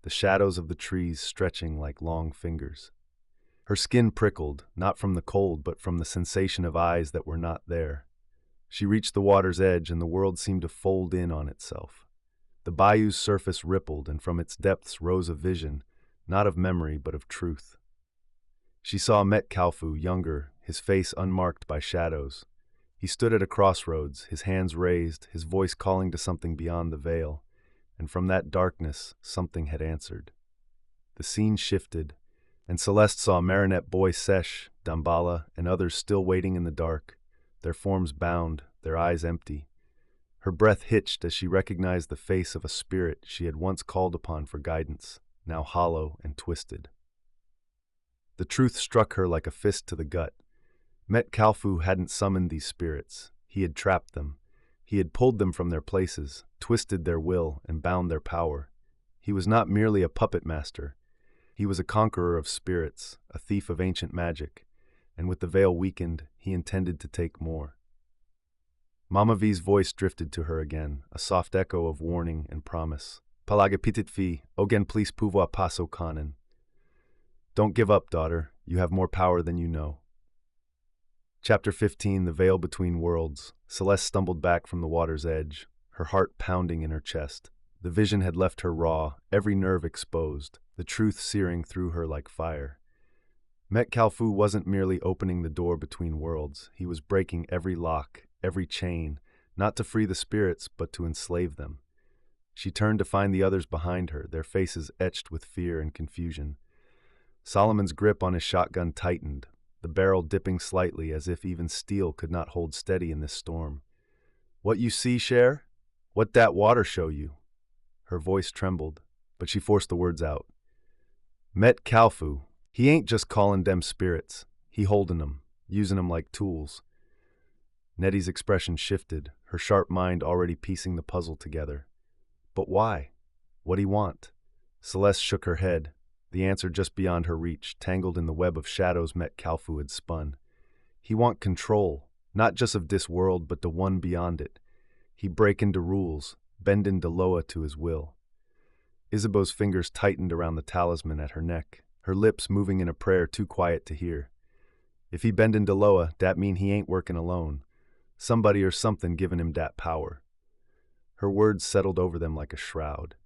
the shadows of the trees stretching like long fingers. Her skin prickled, not from the cold, but from the sensation of eyes that were not there. She reached the water's edge, and the world seemed to fold in on itself. The bayou's surface rippled, and from its depths rose a vision, not of memory, but of truth. She saw Kalfou, younger, his face unmarked by shadows. He stood at a crossroads, his hands raised, his voice calling to something beyond the veil, and from that darkness, something had answered. The scene shifted, and Celeste saw Marinette Boy Sesh, Damballa, and others still waiting in the dark, their forms bound, their eyes empty. Her breath hitched as she recognized the face of a spirit she had once called upon for guidance, now hollow and twisted. The truth struck her like a fist to the gut. Kalfou hadn't summoned these spirits. He had trapped them. He had pulled them from their places, twisted their will, and bound their power. He was not merely a puppet master. He was a conqueror of spirits, a thief of ancient magic, and with the veil weakened, he intended to take more. Mama Vee's voice drifted to her again, a soft echo of warning and promise. "Palage petite fille, ogen please pouvoir passo cunning." Don't give up, daughter. You have more power than you know. Chapter 15. The Veil Between Worlds. Celeste stumbled back from the water's edge, her heart pounding in her chest. The vision had left her raw, every nerve exposed, the truth searing through her like fire. Kalfou wasn't merely opening the door between worlds. He was breaking every lock, every chain, not to free the spirits, but to enslave them. She turned to find the others behind her, their faces etched with fear and confusion. Solomon's grip on his shotgun tightened, the barrel dipping slightly as if even steel could not hold steady in this storm. "What you see, Cher? What that water show you?" Her voice trembled, but she forced the words out. Kalfou. He ain't just callin' dem spirits. He holdin' 'em, usin' 'em like tools. Nettie's expression shifted, her sharp mind already piecing the puzzle together. But why? What'd he want? Celeste shook her head. The answer just beyond her reach, tangled in the web of shadows Met Kalfu had spun. He want control, not just of this world, but the one beyond it. He break into rules, bend into Loa to his will. Isabeau's fingers tightened around the talisman at her neck, her lips moving in a prayer too quiet to hear. If he bend into Loa, dat mean he ain't working alone. Somebody or something giving him dat power. Her words settled over them like a shroud.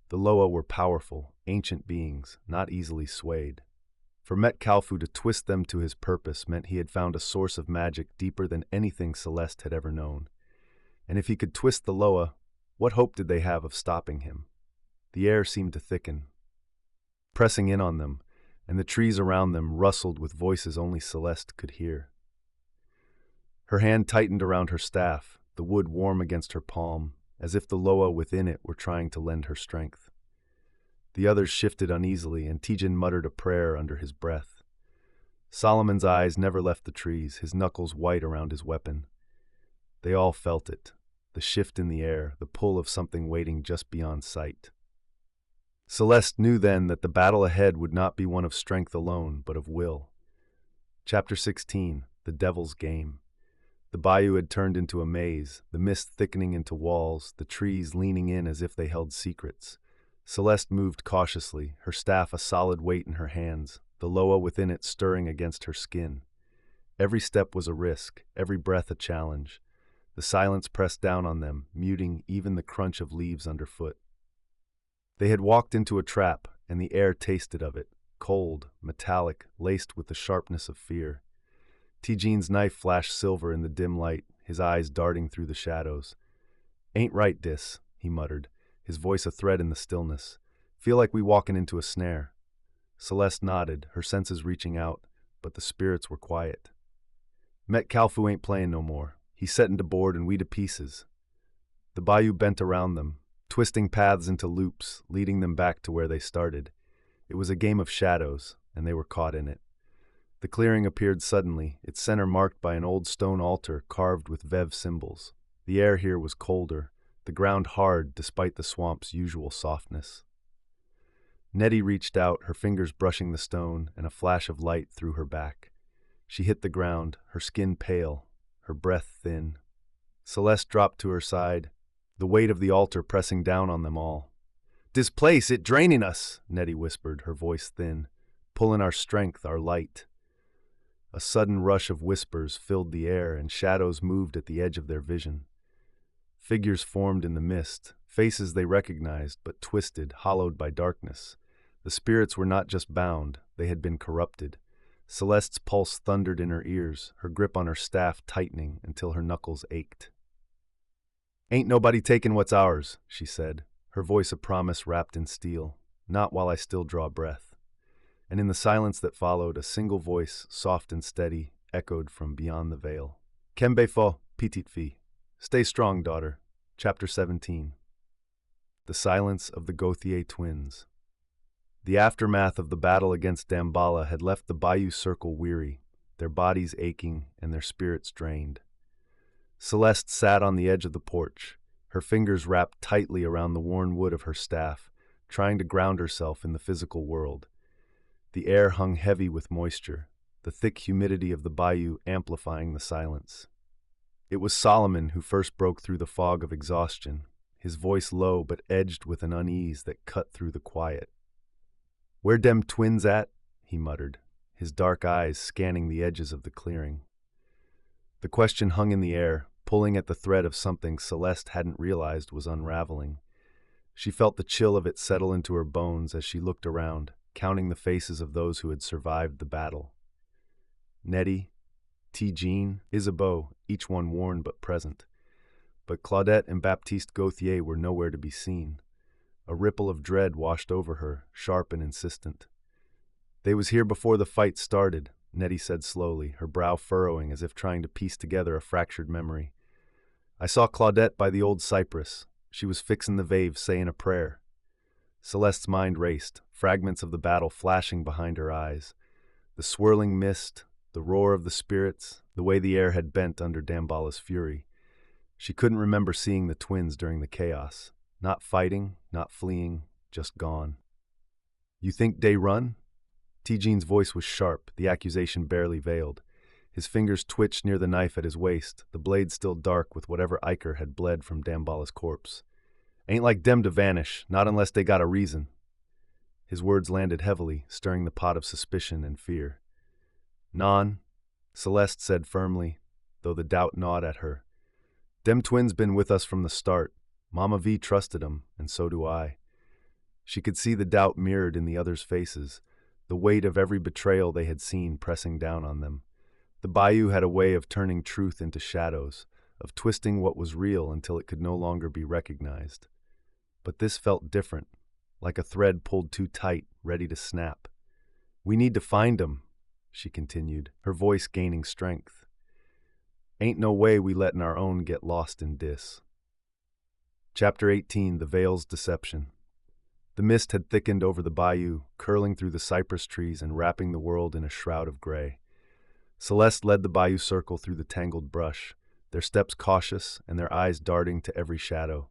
The Loa were powerful, ancient beings, not easily swayed. For Met Kalfu to twist them to his purpose meant he had found a source of magic deeper than anything Celeste had ever known. And if he could twist the Loa, what hope did they have of stopping him? The air seemed to thicken, pressing in on them, and the trees around them rustled with voices only Celeste could hear. Her hand tightened around her staff, the wood warm against her palm, as if the Loa within it were trying to lend her strength. The others shifted uneasily, and Tijin muttered a prayer under his breath. Solomon's eyes never left the trees, his knuckles white around his weapon. They all felt it, the shift in the air, the pull of something waiting just beyond sight. Celeste knew then that the battle ahead would not be one of strength alone, but of will. Chapter 16, The Devil's Game. The bayou had turned into a maze, the mist thickening into walls, the trees leaning in as if they held secrets. Celeste moved cautiously, her staff a solid weight in her hands, the Loa within it stirring against her skin. Every step was a risk, every breath a challenge. The silence pressed down on them, muting even the crunch of leaves underfoot. They had walked into a trap, and the air tasted of it, cold, metallic, laced with the sharpness of fear. Tijin's knife flashed silver in the dim light, his eyes darting through the shadows. "Ain't right, dis," he muttered, his voice a thread in the stillness. "Feel like we walkin' into a snare." Celeste nodded, her senses reaching out, but the spirits were quiet. "Met Kalfu ain't playin' no more. He's settin' to board and we to pieces." The bayou bent around them, twisting paths into loops, leading them back to where they started. It was a game of shadows, and they were caught in it. The clearing appeared suddenly, its center marked by an old stone altar carved with Vev symbols. The air here was colder, the ground hard despite the swamp's usual softness. Nettie reached out, her fingers brushing the stone, and a flash of light through her back. She hit the ground, her skin pale, her breath thin. Celeste dropped to her side, the weight of the altar pressing down on them all. "Dis place, it draining us," Nettie whispered, her voice thin, "pulling our strength, our light." A sudden rush of whispers filled the air, and shadows moved at the edge of their vision. Figures formed in the mist, faces they recognized, but twisted, hollowed by darkness. The spirits were not just bound, they had been corrupted. Celeste's pulse thundered in her ears, her grip on her staff tightening until her knuckles ached. "Ain't nobody taking what's ours," she said, her voice a promise wrapped in steel. "Not while I still draw breath." And in the silence that followed, a single voice, soft and steady, echoed from beyond the veil. "Kembe fo, petite fille. Stay strong, daughter." Chapter 17. The Silence of the Gauthier Twins. The aftermath of the battle against Damballa had left the Bayou Circle weary, their bodies aching and their spirits drained. Celeste sat on the edge of the porch, her fingers wrapped tightly around the worn wood of her staff, trying to ground herself in the physical world. The air hung heavy with moisture, the thick humidity of the bayou amplifying the silence. It was Solomon who first broke through the fog of exhaustion, his voice low but edged with an unease that cut through the quiet. "Where dem twins at?" he muttered, his dark eyes scanning the edges of the clearing. The question hung in the air, pulling at the thread of something Celeste hadn't realized was unraveling. She felt the chill of it settle into her bones as she looked around, counting the faces of those who had survived the battle. Nettie, Tijin, Isabeau, each one worn but present. But Claudette and Baptiste Gauthier were nowhere to be seen. A ripple of dread washed over her, sharp and insistent. "They was here before the fight started," Nettie said slowly, her brow furrowing as if trying to piece together a fractured memory. "I saw Claudette by the old cypress. She was fixin' the vave, saying a prayer." Celeste's mind raced, fragments of the battle flashing behind her eyes. The swirling mist, the roar of the spirits, the way the air had bent under Damballa's fury. She couldn't remember seeing the twins during the chaos. Not fighting, not fleeing, just gone. You think they run? T-Jean's voice was sharp, the accusation barely veiled. His fingers twitched near the knife at his waist, the blade still dark with whatever ichor had bled from Damballa's corpse. Ain't like dem to vanish, not unless they got a reason. His words landed heavily, stirring the pot of suspicion and fear. Non, Celeste said firmly, though the doubt gnawed at her. Dem twins been with us from the start. Mama Vee trusted 'em, and so do I. She could see the doubt mirrored in the others' faces, the weight of every betrayal they had seen pressing down on them. The bayou had a way of turning truth into shadows, of twisting what was real until it could no longer be recognized. But this felt different, like a thread pulled too tight, ready to snap. We need to find 'em, she continued, her voice gaining strength. Ain't no way we lettin' our own get lost in dis. Chapter 18, The Veil's Deception. The mist had thickened over the bayou, curling through the cypress trees and wrapping the world in a shroud of gray. Celeste led the Bayou Circle through the tangled brush, their steps cautious and their eyes darting to every shadow.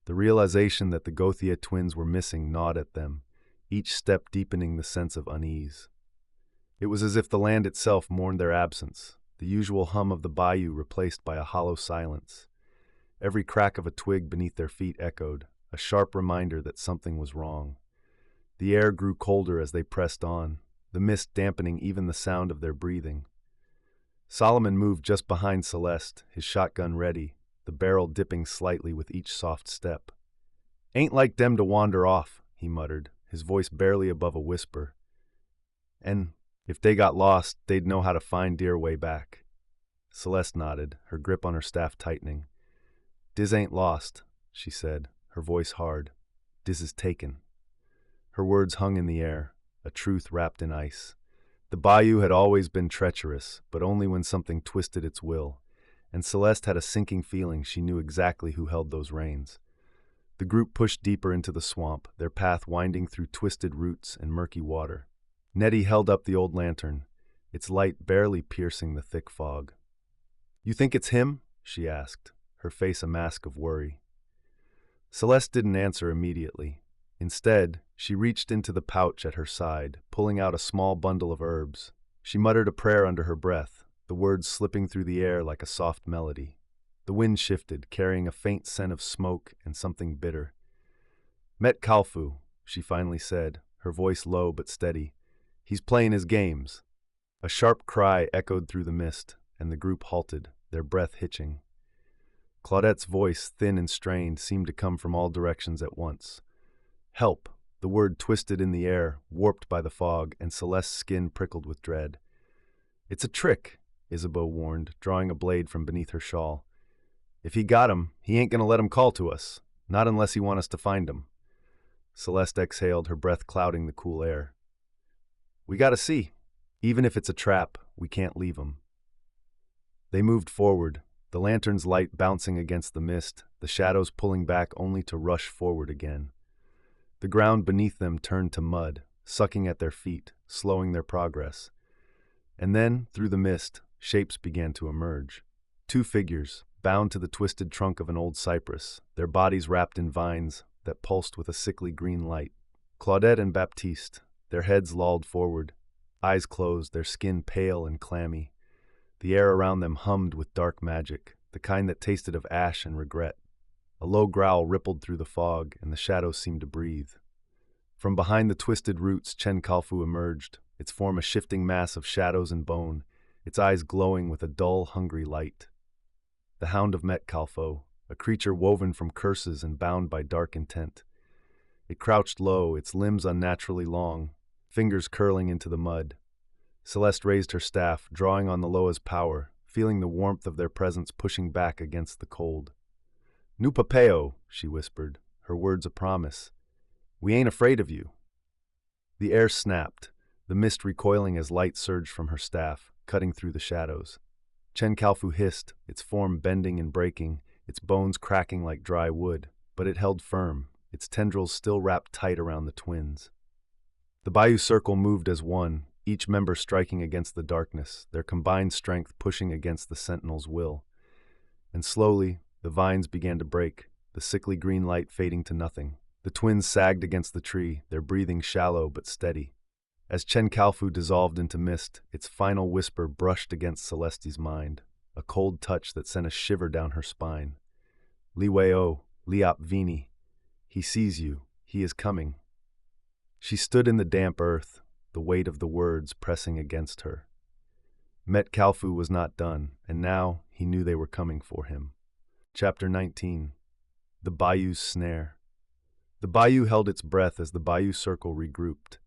The realization that the Gauthier twins were missing gnawed at them, each step deepening the sense of unease. It was as if the land itself mourned their absence, the usual hum of the bayou replaced by a hollow silence. Every crack of a twig beneath their feet echoed, a sharp reminder that something was wrong. The air grew colder as they pressed on, the mist dampening even the sound of their breathing. Solomon moved just behind Celeste, his shotgun ready, the barrel dipping slightly with each soft step. Ain't like dem to wander off, he muttered, his voice barely above a whisper. And if they got lost, they'd know how to find dear way back. Celeste nodded, her grip on her staff tightening. Diz ain't lost, she said, her voice hard. Diz is taken. Her words hung in the air, a truth wrapped in ice. The bayou had always been treacherous, but only when something twisted its will, and Celeste had a sinking feeling she knew exactly who held those reins. The group pushed deeper into the swamp, their path winding through twisted roots and murky water. Nettie held up the old lantern, its light barely piercing the thick fog. You think it's him? She asked, her face a mask of worry. Celeste didn't answer immediately. Instead, she reached into the pouch at her side, pulling out a small bundle of herbs. She muttered a prayer under her breath, the words slipping through the air like a soft melody. The wind shifted, carrying a faint scent of smoke and something bitter. Met Kalfou, she finally said, her voice low but steady. He's playing his games. A sharp cry echoed through the mist, and the group halted, their breath hitching. Claudette's voice, thin and strained, seemed to come from all directions at once. Help! The word twisted in the air, warped by the fog, and Celeste's skin prickled with dread. It's a trick, Isabeau warned, drawing a blade from beneath her shawl. If he got him, he ain't gonna let him call to us, not unless he want us to find him. Celeste exhaled, her breath clouding the cool air. We gotta see. Even if it's a trap, we can't leave him. They moved forward, the lantern's light bouncing against the mist, the shadows pulling back only to rush forward again. The ground beneath them turned to mud, sucking at their feet, slowing their progress. And then, through the mist, shapes began to emerge. Two figures, bound to the twisted trunk of an old cypress, their bodies wrapped in vines that pulsed with a sickly green light. Claudette and Baptiste, their heads lolled forward, eyes closed, their skin pale and clammy. The air around them hummed with dark magic, the kind that tasted of ash and regret. A low growl rippled through the fog, and the shadows seemed to breathe. From behind the twisted roots, Chen Kalfu emerged, its form a shifting mass of shadows and bone, its eyes glowing with a dull, hungry light. The Hound of Kalfou, a creature woven from curses and bound by dark intent. It crouched low, its limbs unnaturally long, fingers curling into the mud. Celeste raised her staff, drawing on the Loa's power, feeling the warmth of their presence pushing back against the cold. Nu papeo, she whispered, her words a promise. We ain't afraid of you. The air snapped, the mist recoiling as light surged from her staff, cutting through the shadows. Chen Kalfu hissed, its form bending and breaking, its bones cracking like dry wood, but it held firm, its tendrils still wrapped tight around the twins. The Bayou Circle moved as one, each member striking against the darkness, their combined strength pushing against the sentinel's will. And slowly, the vines began to break, the sickly green light fading to nothing. The twins sagged against the tree, their breathing shallow but steady. As Chen Kalfu dissolved into mist, its final whisper brushed against Celeste's mind, a cold touch that sent a shiver down her spine. Liweo, liap vini. He sees you. He is coming. She stood in the damp earth, the weight of the words pressing against her. Met Kalfu was not done, and now he knew they were coming for him. Chapter 19. The Bayou's Snare. The Bayou held its breath as the Bayou Circle regrouped,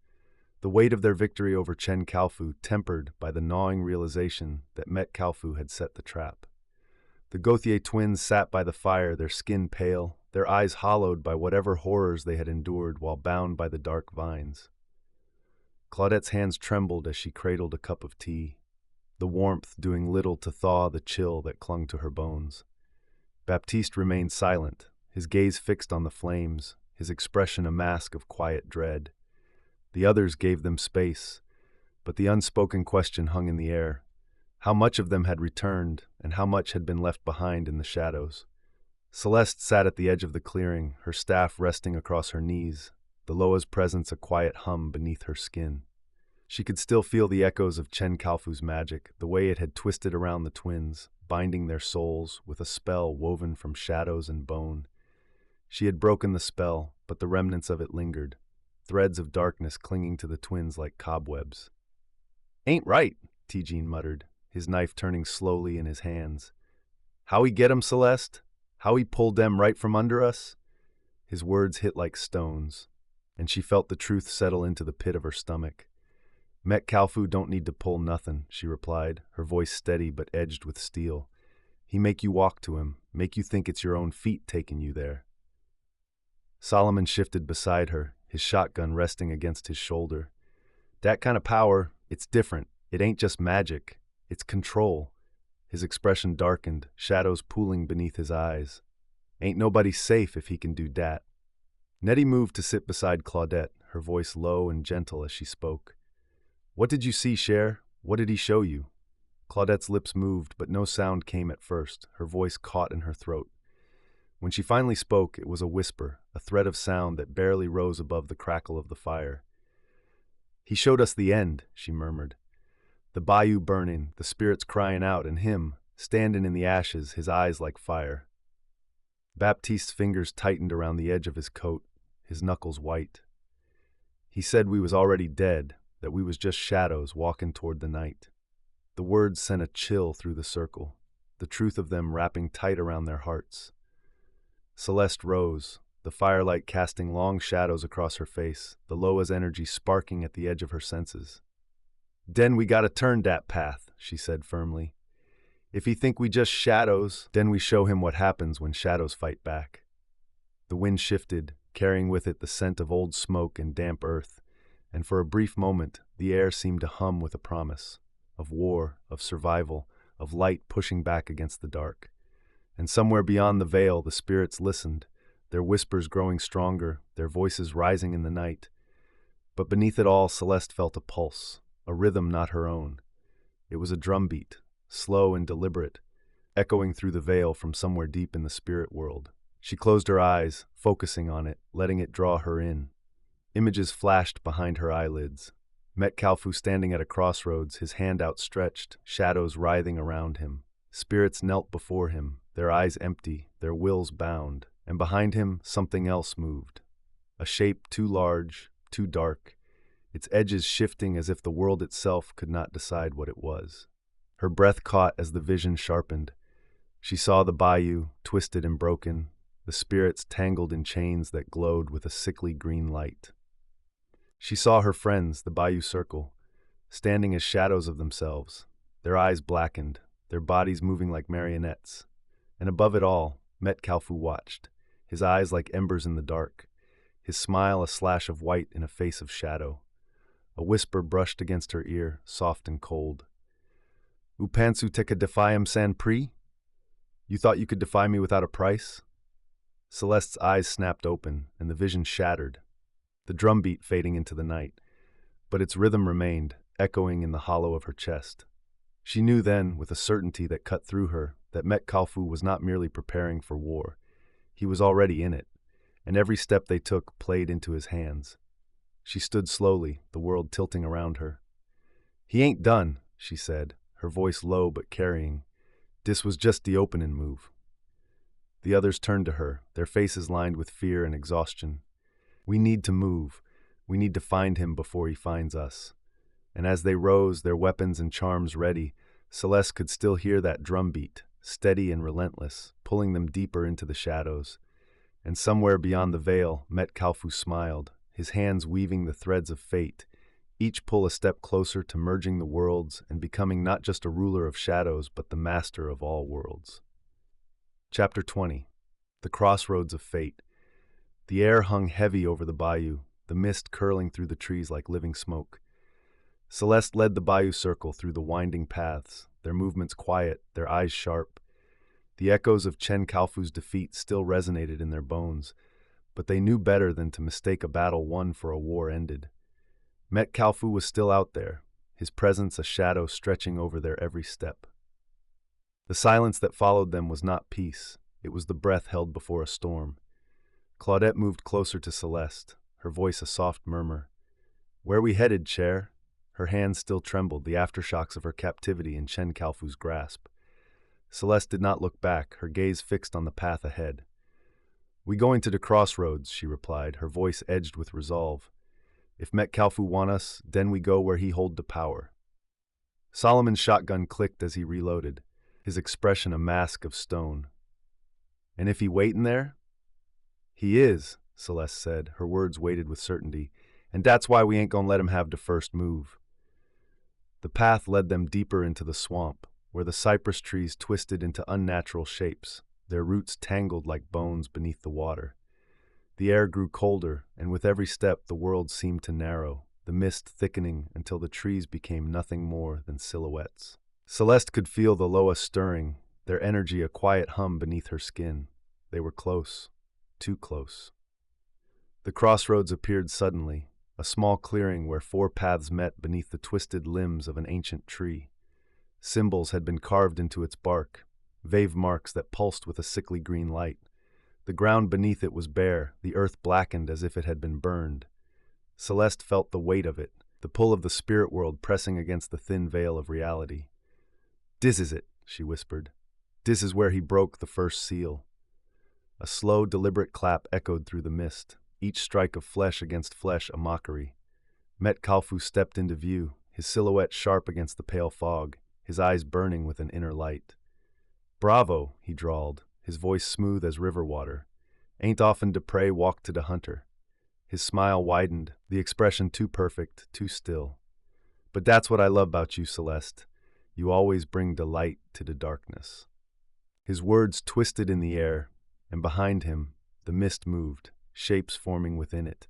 the weight of their victory over Chen Kalfu tempered by the gnawing realization that Met Kalfu had set the trap. The Gauthier twins sat by the fire, their skin pale, their eyes hollowed by whatever horrors they had endured while bound by the dark vines. Claudette's hands trembled as she cradled a cup of tea, the warmth doing little to thaw the chill that clung to her bones. Baptiste remained silent, his gaze fixed on the flames, his expression a mask of quiet dread. The others gave them space, but the unspoken question hung in the air. How much of them had returned, and how much had been left behind in the shadows? Celeste sat at the edge of the clearing, her staff resting across her knees, the Loa's presence a quiet hum beneath her skin. She could still feel the echoes of Chen Kalfu's magic, the way it had twisted around the twins, binding their souls with a spell woven from shadows and bone. She had broken the spell, but the remnants of it lingered, threads of darkness clinging to the twins like cobwebs. "Ain't right," T-Jean muttered, his knife turning slowly in his hands. "How we get 'em, Celeste? How he pulled them right from under us?" His words hit like stones, and she felt the truth settle into the pit of her stomach. "Met Kalfu don't need to pull nothin'," she replied, her voice steady but edged with steel. "He make you walk to him, make you think it's your own feet taking you there." Solomon shifted beside her, his shotgun resting against his shoulder. "Dat kind of power, it's different. It ain't just magic. It's control." His expression darkened, shadows pooling beneath his eyes. "Ain't nobody safe if he can do dat." Nettie moved to sit beside Claudette, her voice low and gentle as she spoke. "What did you see, Cher? What did he show you?" Claudette's lips moved, but no sound came at first, her voice caught in her throat. When she finally spoke, it was a whisper, a thread of sound that barely rose above the crackle of the fire. "He showed us the end," she murmured. "The bayou burning, the spirits crying out, and him, standing in the ashes, his eyes like fire." Baptiste's fingers tightened around the edge of his coat, his knuckles white. "He said we was already dead, that we was just shadows walking toward the night." The words sent a chill through the circle, the truth of them wrapping tight around their hearts. Celeste rose, the firelight casting long shadows across her face, the Loa's energy sparking at the edge of her senses. "Den we gotta turn dat path," she said firmly. "If he think we just shadows, den we show him what happens when shadows fight back." The wind shifted, carrying with it the scent of old smoke and damp earth, and for a brief moment the air seemed to hum with a promise of war, of survival, of light pushing back against the dark. And somewhere beyond the veil the spirits listened, their whispers growing stronger, their voices rising in the night. But beneath it all Celeste felt a pulse, a rhythm not her own. It was a drumbeat, slow and deliberate, echoing through the veil from somewhere deep in the spirit world. She closed her eyes, focusing on it, letting it draw her in. Images flashed behind her eyelids. Met Kalfu standing at a crossroads, his hand outstretched, shadows writhing around him. Spirits knelt before him, their eyes empty, their wills bound, and behind him something else moved. A shape too large, too dark, its edges shifting as if the world itself could not decide what it was. Her breath caught as the vision sharpened. She saw the bayou, twisted and broken, the spirits tangled in chains that glowed with a sickly green light. She saw her friends, the Bayou Circle, standing as shadows of themselves, their eyes blackened, their bodies moving like marionettes. And above it all, Met Kalfu watched, his eyes like embers in the dark, his smile a slash of white in a face of shadow. A whisper brushed against her ear, soft and cold. "U pensu te could defy him sans prix? You thought you could defy me without a price?" Celeste's eyes snapped open, and the vision shattered, the drumbeat fading into the night, but its rhythm remained, echoing in the hollow of her chest. She knew then, with a certainty that cut through her, that Met Kalfu was not merely preparing for war. He was already in it, and every step they took played into his hands. She stood slowly, the world tilting around her. "He ain't done," she said, her voice low but carrying. "Dis was just the opening move." The others turned to her, their faces lined with fear and exhaustion. "We need to move. We need to find him before he finds us." And as they rose, their weapons and charms ready, Celeste could still hear that drumbeat, steady and relentless, pulling them deeper into the shadows. And somewhere beyond the veil, Kalfou smiled, his hands weaving the threads of fate, each pull a step closer to merging the worlds and becoming not just a ruler of shadows, but the master of all worlds. Chapter 20. The Crossroads of Fate. The air hung heavy over the bayou, the mist curling through the trees like living smoke. Celeste led the Bayou Circle through the winding paths, their movements quiet, their eyes sharp. The echoes of Chen Kalfu's defeat still resonated in their bones, but they knew better than to mistake a battle won for a war ended. Kalfou was still out there, his presence a shadow stretching over their every step. The silence that followed them was not peace, it was the breath held before a storm. Claudette moved closer to Celeste, her voice a soft murmur. "Where we headed, Cher?" Her hands still trembled, the aftershocks of her captivity in Chen Kalfu's grasp. Celeste did not look back, her gaze fixed on the path ahead. "We going to the crossroads," she replied, her voice edged with resolve. "If Kalfu want us, then we go where he hold the power." Solomon's shotgun clicked as he reloaded, his expression a mask of stone. "And if he waitin' there?" "He is," Celeste said, her words weighted with certainty, "and that's why we ain't gonna let him have the first move." The path led them deeper into the swamp, where the cypress trees twisted into unnatural shapes, their roots tangled like bones beneath the water. The air grew colder, and with every step the world seemed to narrow, the mist thickening until the trees became nothing more than silhouettes. Celeste could feel the loa stirring, their energy a quiet hum beneath her skin. They were close, too close. The crossroads appeared suddenly, a small clearing where four paths met beneath the twisted limbs of an ancient tree. Symbols had been carved into its bark, vague marks that pulsed with a sickly green light. The ground beneath it was bare, the earth blackened as if it had been burned. Celeste felt the weight of it, the pull of the spirit world pressing against the thin veil of reality. "Dis is it," she whispered. "Dis is where he broke the first seal." A slow, deliberate clap echoed through the mist, each strike of flesh against flesh a mockery. Kalfu stepped into view, his silhouette sharp against the pale fog, his eyes burning with an inner light. "Bravo," he drawled, his voice smooth as river water. "Ain't often de prey walk to de hunter." His smile widened, the expression too perfect, too still. "But that's what I love about you, Celeste. You always bring de light to the darkness." His words twisted in the air, and behind him, the mist moved, shapes forming within it.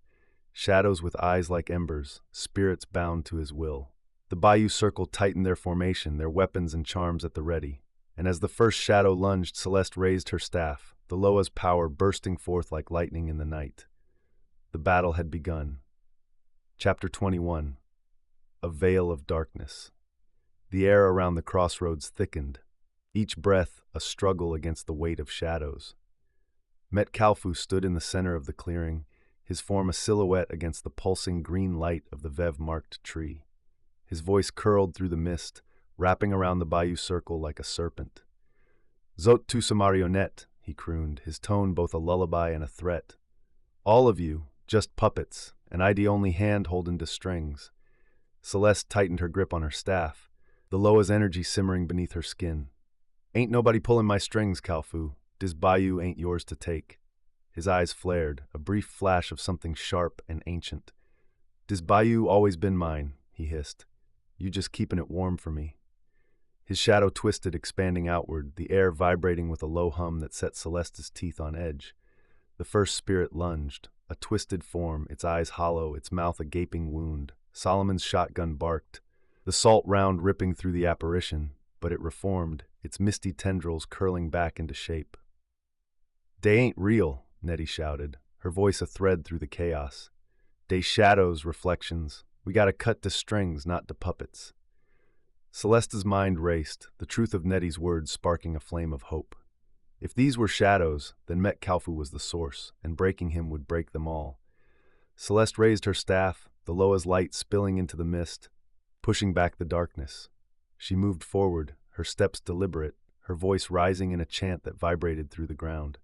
Shadows with eyes like embers, spirits bound to his will. The Bayou Circle tightened their formation, their weapons and charms at the ready. And as the first shadow lunged, Celeste raised her staff, the Loa's power bursting forth like lightning in the night. The battle had begun. Chapter 21. A Veil of Darkness. The air around the crossroads thickened, each breath a struggle against the weight of shadows. Kalfu stood in the center of the clearing, his form a silhouette against the pulsing green light of the Vev-marked tree. His voice curled through the mist, wrapping around the Bayou Circle like a serpent. "Zot tous a marionnette," he crooned, his tone both a lullaby and a threat. "All of you, just puppets, and I the only hand holding the strings." Celeste tightened her grip on her staff, the Loa's energy simmering beneath her skin. "Ain't nobody pulling my strings, Kalfu. Dis bayou ain't yours to take." His eyes flared, a brief flash of something sharp and ancient. "Dis bayou always been mine," he hissed. "You just keeping it warm for me." His shadow twisted, expanding outward, the air vibrating with a low hum that set Celeste's teeth on edge. The first spirit lunged, a twisted form, its eyes hollow, its mouth a gaping wound. Solomon's shotgun barked, the salt round ripping through the apparition, but it reformed, its misty tendrils curling back into shape. "They ain't real," Nettie shouted, her voice a thread through the chaos. "They shadows, reflections. We gotta cut the strings, not the puppets." Celeste's mind raced, the truth of Nettie's words sparking a flame of hope. If these were shadows, then Met Kalfu was the source, and breaking him would break them all. Celeste raised her staff, the Loa's light spilling into the mist, pushing back the darkness. She moved forward, her steps deliberate, her voice rising in a chant that vibrated through the ground.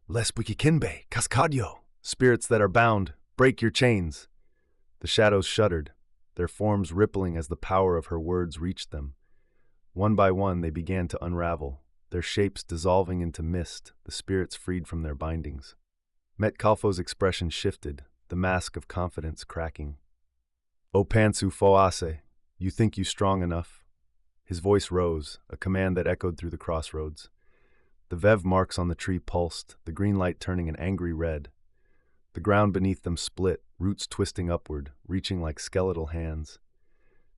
Les Bukikimbe, Cascadio! Spirits that are bound, break your chains! The shadows shuddered, their forms rippling as the power of her words reached them. One by one they began to unravel, their shapes dissolving into mist, the spirits freed from their bindings. Met Kalfu's expression shifted, the mask of confidence cracking. O Pantsu Foase, you think you strong enough? His voice rose, a command that echoed through the crossroads. The vev marks on the tree pulsed, the green light turning an angry red. The ground beneath them split, roots twisting upward, reaching like skeletal hands.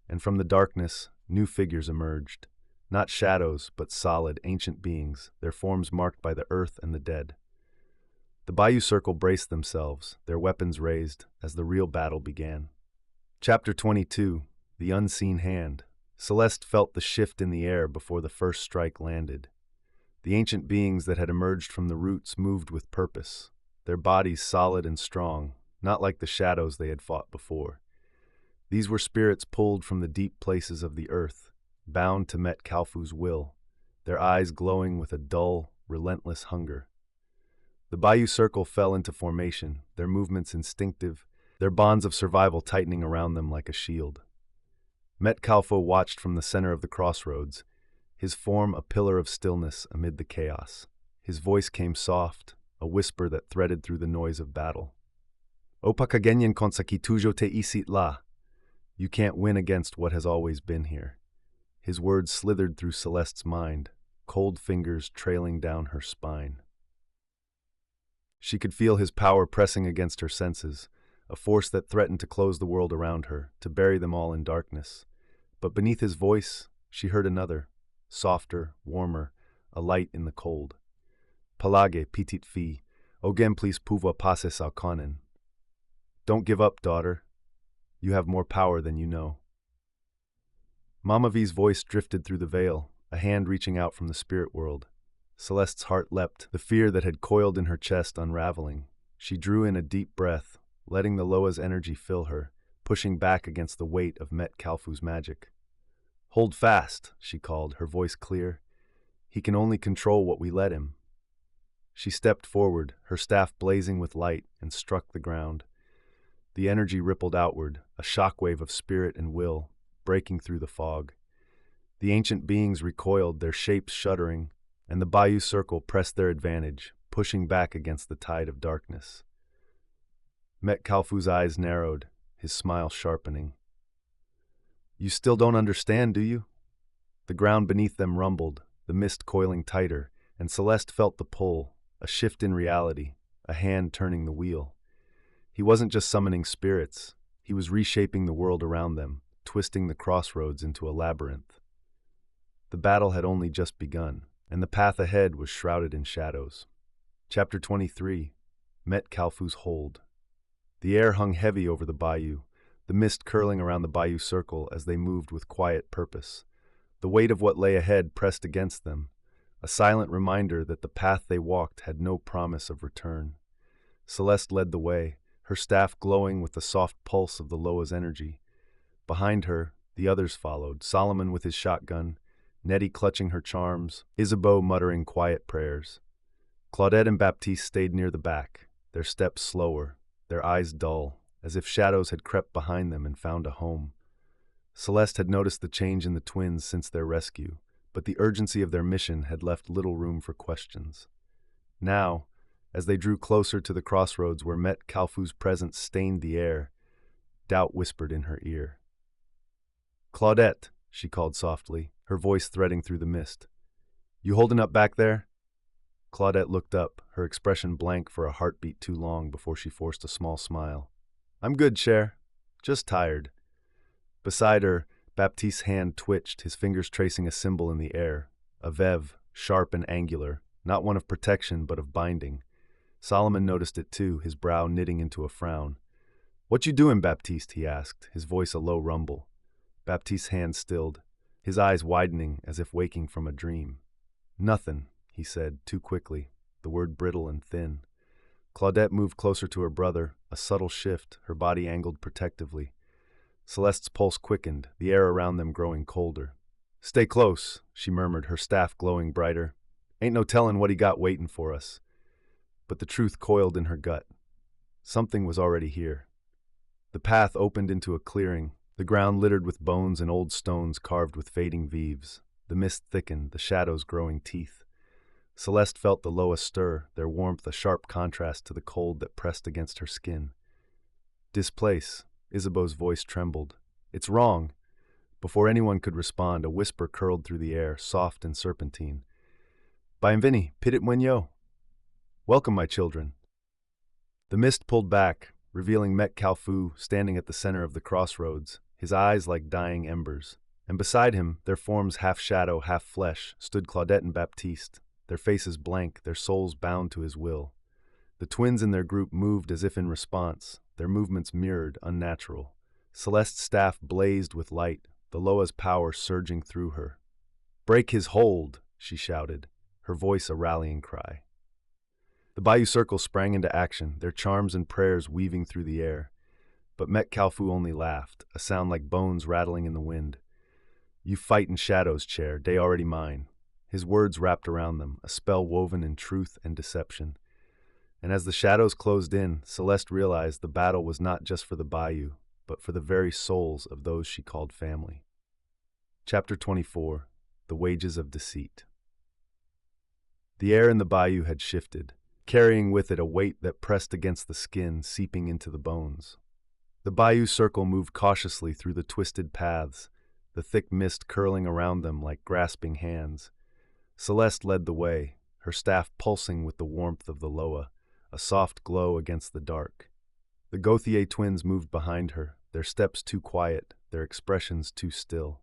And from the darkness, new figures emerged. Not shadows, but solid, ancient beings, their forms marked by the earth and the dead. The Bayou Circle braced themselves, their weapons raised, as the real battle began. Chapter 22, The Unseen Hand. Celeste felt the shift in the air before the first strike landed. The ancient beings that had emerged from the roots moved with purpose, their bodies solid and strong, not like the shadows they had fought before. These were spirits pulled from the deep places of the earth, bound to Met Kalfu's will, their eyes glowing with a dull, relentless hunger. The Bayou Circle fell into formation, their movements instinctive, their bonds of survival tightening around them like a shield. Met Kalfu watched from the center of the crossroads, his form a pillar of stillness amid the chaos. His voice came soft, a whisper that threaded through the noise of battle. Opakagenyan konsakitujo te isit la. You can't win against what has always been here. His words slithered through Celeste's mind, cold fingers trailing down her spine. She could feel his power pressing against her senses, a force that threatened to close the world around her, to bury them all in darkness. But beneath his voice, she heard another, softer, warmer, a light in the cold. Palage, petite fille, ogem please pouvoir passer sa cunning. Don't give up, daughter. You have more power than you know. Mama Vee's voice drifted through the veil, a hand reaching out from the spirit world. Celeste's heart leapt, the fear that had coiled in her chest unraveling. She drew in a deep breath, letting the Loa's energy fill her, pushing back against the weight of Met Kalfu's magic. Hold fast, she called, her voice clear. He can only control what we let him. She stepped forward, her staff blazing with light, and struck the ground. The energy rippled outward, a shockwave of spirit and will, breaking through the fog. The ancient beings recoiled, their shapes shuddering, and the Bayou Circle pressed their advantage, pushing back against the tide of darkness. Met Kalfu's eyes narrowed, his smile sharpening. You still don't understand, do you? The ground beneath them rumbled, the mist coiling tighter, and Celeste felt the pull, a shift in reality, a hand turning the wheel. He wasn't just summoning spirits, he was reshaping the world around them, twisting the crossroads into a labyrinth. The battle had only just begun, and the path ahead was shrouded in shadows. Chapter 23, Met Kalfu's Hold. The air hung heavy over the bayou, the mist curling around the Bayou Circle as they moved with quiet purpose. The weight of what lay ahead pressed against them, a silent reminder that the path they walked had no promise of return. Celeste led the way, her staff glowing with the soft pulse of the Loa's energy. Behind her, the others followed, Solomon with his shotgun, Nettie clutching her charms, Isabeau muttering quiet prayers. Claudette and Baptiste stayed near the back, their steps slower, their eyes dull, as if shadows had crept behind them and found a home. Celeste had noticed the change in the twins since their rescue, but the urgency of their mission had left little room for questions. Now, as they drew closer to the crossroads where Met Kalfu's presence stained the air, doubt whispered in her ear. Claudette, she called softly, her voice threading through the mist. You holding up back there? Claudette looked up, her expression blank for a heartbeat too long before she forced a small smile. I'm good, Cher. Just tired. Beside her, Baptiste's hand twitched, his fingers tracing a symbol in the air, a vev, sharp and angular, not one of protection but of binding. Solomon noticed it too, his brow knitting into a frown. What you doing, Baptiste? He asked, his voice a low rumble. Baptiste's hand stilled, his eyes widening as if waking from a dream. Nothing, he said, too quickly, the word brittle and thin. Claudette moved closer to her brother, a subtle shift, her body angled protectively. Celeste's pulse quickened, the air around them growing colder. "Stay close," she murmured, her staff glowing brighter. "Ain't no tellin' what he got waitin' for us." But the truth coiled in her gut. Something was already here. The path opened into a clearing, the ground littered with bones and old stones carved with fading veves. The mist thickened, the shadows growing teeth. Celeste felt the Loa stir, their warmth a sharp contrast to the cold that pressed against her skin. "Displace," Isabeau's voice trembled. "It's wrong." Before anyone could respond, a whisper curled through the air, soft and serpentine. "Bienvenue, petit moigno." "Welcome, my children." The mist pulled back, revealing Kalfou standing at the center of the crossroads, his eyes like dying embers. And beside him, their forms half shadow, half flesh, stood Claudette and Baptiste, their faces blank, their souls bound to his will. The twins in their group moved as if in response, their movements mirrored, unnatural. Celeste's staff blazed with light, the Loa's power surging through her. "Break his hold," she shouted, her voice a rallying cry. The Bayou Circle sprang into action, their charms and prayers weaving through the air. But Kalfou only laughed, a sound like bones rattling in the wind. "You fight in shadows, chair, they already mine." His words wrapped around them, a spell woven in truth and deception. And as the shadows closed in, Celeste realized the battle was not just for the bayou, but for the very souls of those she called family. Chapter 24. The Wages of Deceit. The air in the bayou had shifted, carrying with it a weight that pressed against the skin, seeping into the bones. The Bayou Circle moved cautiously through the twisted paths, the thick mist curling around them like grasping hands. Celeste led the way, her staff pulsing with the warmth of the Loa, a soft glow against the dark. The Gauthier twins moved behind her, their steps too quiet, their expressions too still.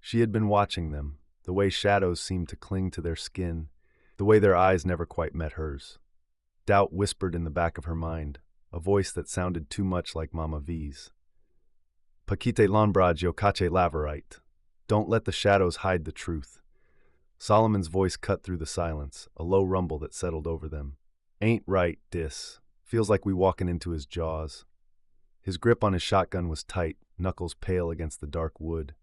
She had been watching them, the way shadows seemed to cling to their skin, the way their eyes never quite met hers. Doubt whispered in the back of her mind, a voice that sounded too much like Mama Vee's. "Paquite l'ombrage cache laverite." Don't let the shadows hide the truth. Solomon's voice cut through the silence, a low rumble that settled over them. "Ain't right, dis. Feels like we walking into his jaws." His grip on his shotgun was tight, knuckles pale against the dark wood.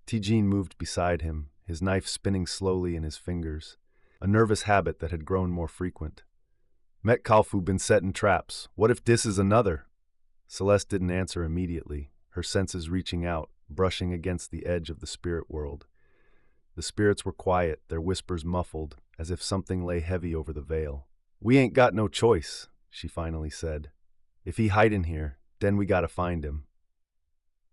T-Jean moved beside him, his knife spinning slowly in his fingers, a nervous habit that had grown more frequent. "Kalfou been setting traps. What if dis is another?" Celeste didn't answer immediately, her senses reaching out, brushing against the edge of the spirit world. The spirits were quiet, their whispers muffled, as if something lay heavy over the veil. "We ain't got no choice," she finally said. "If he hide in here, then we gotta find him."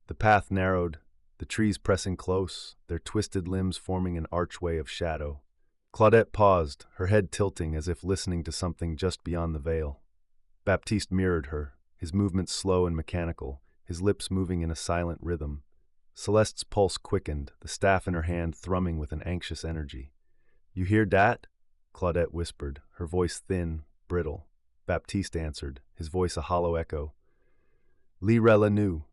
The path narrowed, the trees pressing close, their twisted limbs forming an archway of shadow. Claudette paused, her head tilting as if listening to something just beyond the veil. Baptiste mirrored her, his movements slow and mechanical, his lips moving in a silent rhythm. Celeste's pulse quickened, the staff in her hand thrumming with an anxious energy. "You hear dat?" Claudette whispered, her voice thin, brittle. Baptiste answered, his voice a hollow echo. "Lire la nu.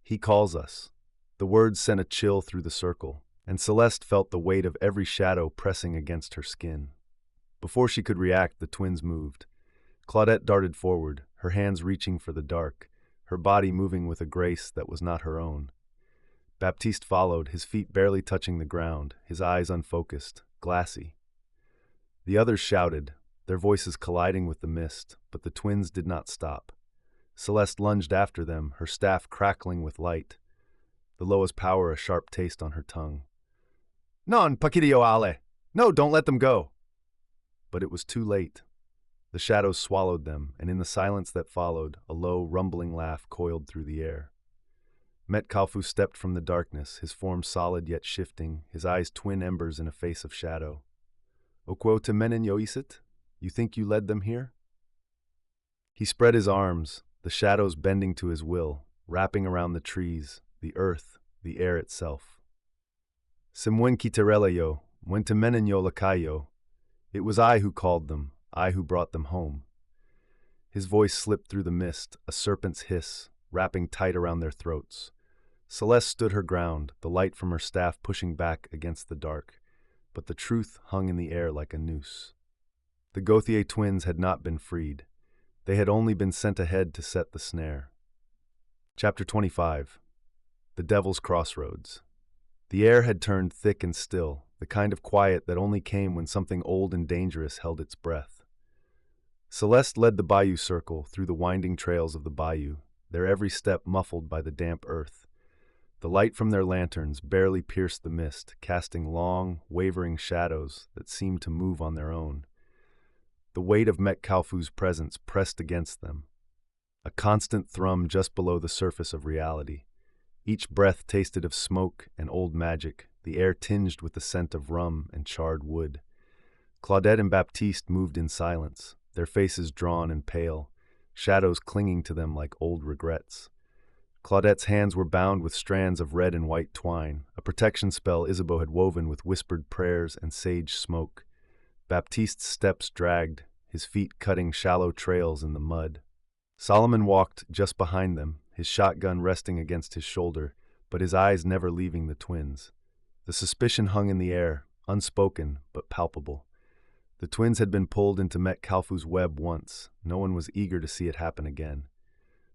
He calls us." The words sent a chill through the circle, and Celeste felt the weight of every shadow pressing against her skin. Before she could react, the twins moved. Claudette darted forward, her hands reaching for the dark, her body moving with a grace that was not her own. Baptiste followed, his feet barely touching the ground, his eyes unfocused, glassy. The others shouted, their voices colliding with the mist, but the twins did not stop. Celeste lunged after them, her staff crackling with light, the Loa's power a sharp taste on her tongue. "Non, Paquidio Ale! No, don't let them go!" But it was too late. The shadows swallowed them, and in the silence that followed, a low, rumbling laugh coiled through the air. Kalfou stepped from the darkness, his form solid yet shifting, his eyes twin embers in a face of shadow. "Oquo te menen yoisit? You think you led them here?" He spread his arms, the shadows bending to his will, wrapping around the trees, the earth, the air itself. "Simwen kiterela yo, when te menen yo lakayo." It was I who called them, I who brought them home. His voice slipped through the mist, a serpent's hiss, wrapping tight around their throats. Celeste stood her ground, the light from her staff pushing back against the dark. but the truth hung in the air like a noose. The Gauthier twins had not been freed. They had only been sent ahead to set the snare. Chapter 25. The Devil's Crossroads. The air had turned thick and still, the kind of quiet that only came when something old and dangerous held its breath. Celeste led the Bayou Circle through the winding trails of the bayou, their every step muffled by the damp earth. The light from their lanterns barely pierced the mist, casting long, wavering shadows that seemed to move on their own. The weight of Kalfu's presence pressed against them, a constant thrum just below the surface of reality. Each breath tasted of smoke and old magic, the air tinged with the scent of rum and charred wood. Claudette and Baptiste moved in silence, their faces drawn and pale, shadows clinging to them like old regrets. Claudette's hands were bound with strands of red and white twine, a protection spell Isabeau had woven with whispered prayers and sage smoke. Baptiste's steps dragged, his feet cutting shallow trails in the mud. Solomon walked just behind them, his shotgun resting against his shoulder, but his eyes never leaving the twins. The suspicion hung in the air, unspoken but palpable. The twins had been pulled into Kalfu's web once. No one was eager to see it happen again.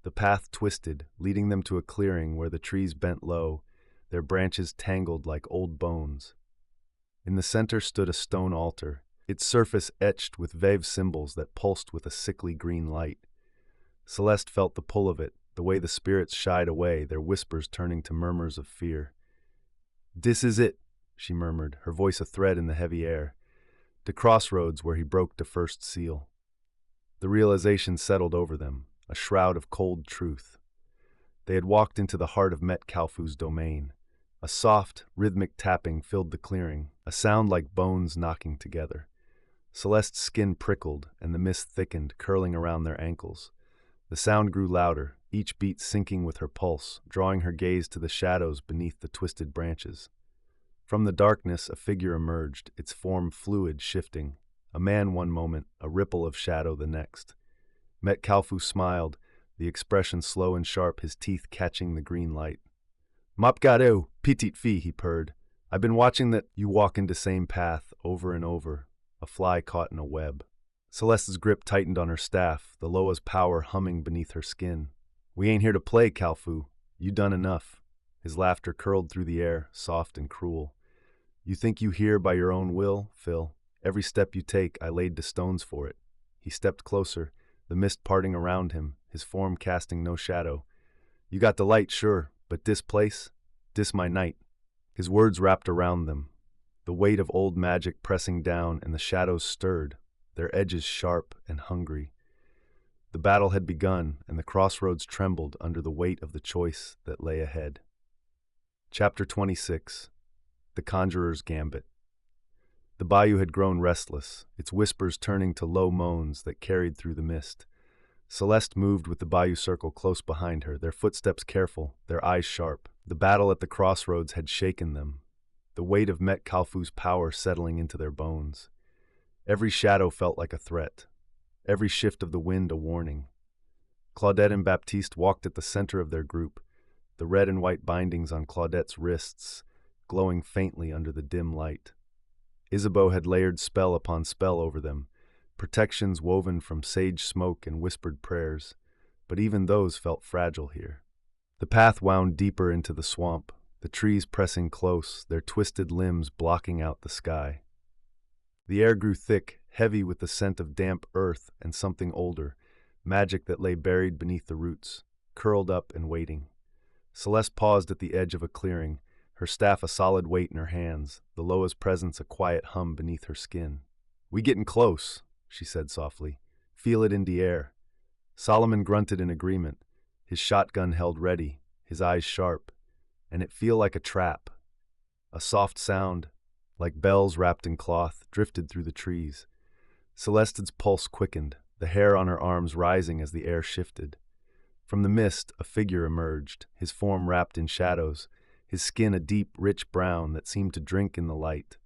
The path twisted, leading them to a clearing where the trees bent low, their branches tangled like old bones. In the center stood a stone altar, its surface etched with vague symbols that pulsed with a sickly green light. Celeste felt the pull of it, the way the spirits shied away, their whispers turning to murmurs of fear. "This is it," she murmured, her voice a thread in the heavy air. The crossroads where he broke the first seal. The realization settled over them, a shroud of cold truth. They had walked into the heart of Kalfu's domain. A soft, rhythmic tapping filled the clearing, a sound like bones knocking together. Celeste's skin prickled, and the mist thickened, curling around their ankles. The sound grew louder, each beat syncing with her pulse, drawing her gaze to the shadows beneath the twisted branches. From the darkness, a figure emerged, its form fluid, shifting. A man one moment, a ripple of shadow the next. Kalfu smiled, the expression slow and sharp, his teeth catching the green light. "Mop gado, petite fille," he purred. "I've been watching that you walk into same path over and over, a fly caught in a web." Celeste's grip tightened on her staff, the Loa's power humming beneath her skin. "We ain't here to play, Kalfu. You done enough." His laughter curled through the air, soft and cruel. "You think you here by your own will, Phil? Every step you take, I laid the stones for it." He stepped closer, the mist parting around him, his form casting no shadow. "You got the light, sure, but this place? This my night." His words wrapped around them, the weight of old magic pressing down, and the shadows stirred, their edges sharp and hungry. The battle had begun, and the crossroads trembled under the weight of the choice that lay ahead. Chapter 26. The Conjurer's Gambit. The bayou had grown restless, its whispers turning to low moans that carried through the mist. Celeste moved with the Bayou Circle close behind her, their footsteps careful, their eyes sharp. The battle at the crossroads had shaken them, the weight of Kalfu's power settling into their bones. Every shadow felt like a threat, every shift of the wind a warning. Claudette and Baptiste walked at the center of their group, the red and white bindings on Claudette's wrists glowing faintly under the dim light. Isabeau had layered spell upon spell over them, protections woven from sage smoke and whispered prayers, but even those felt fragile here. The path wound deeper into the swamp, the trees pressing close, their twisted limbs blocking out the sky. The air grew thick, heavy with the scent of damp earth and something older, magic that lay buried beneath the roots, curled up and waiting. Celeste paused at the edge of a clearing, her staff a solid weight in her hands, the Loa's presence a quiet hum beneath her skin. "We gettin' close," she said softly. "Feel it in the air." Solomon grunted in agreement, his shotgun held ready, his eyes sharp, and it feel like a trap. A soft sound, like bells wrapped in cloth, drifted through the trees. Celeste's pulse quickened, the hair on her arms rising as the air shifted. From the mist, a figure emerged, his form wrapped in shadows, his skin a deep, rich brown that seemed to drink in the light.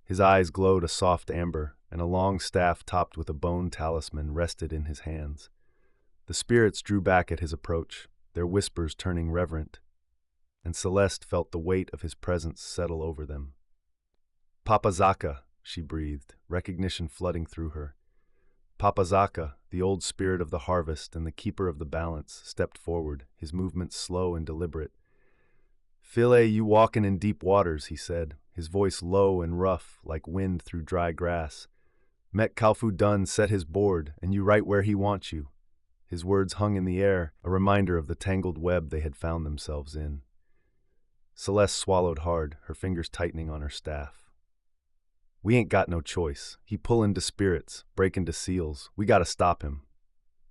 His eyes glowed a soft amber, and a long staff topped with a bone talisman rested in his hands. The spirits drew back at his approach, their whispers turning reverent, and Celeste felt the weight of his presence settle over them. Papa Zaka, she breathed, recognition flooding through her. Papa Zaka, the old spirit of the harvest and the keeper of the balance, stepped forward, his movements slow and deliberate. "Philae, you walkin' in deep waters," he said, his voice low and rough, like wind through dry grass. "Met Kalfou done set his board, and you right where he wants you." His words hung in the air, a reminder of the tangled web they had found themselves in. Celeste swallowed hard, her fingers tightening on her staff. "We ain't got no choice. He pull into spirits, break into seals. We gotta stop him."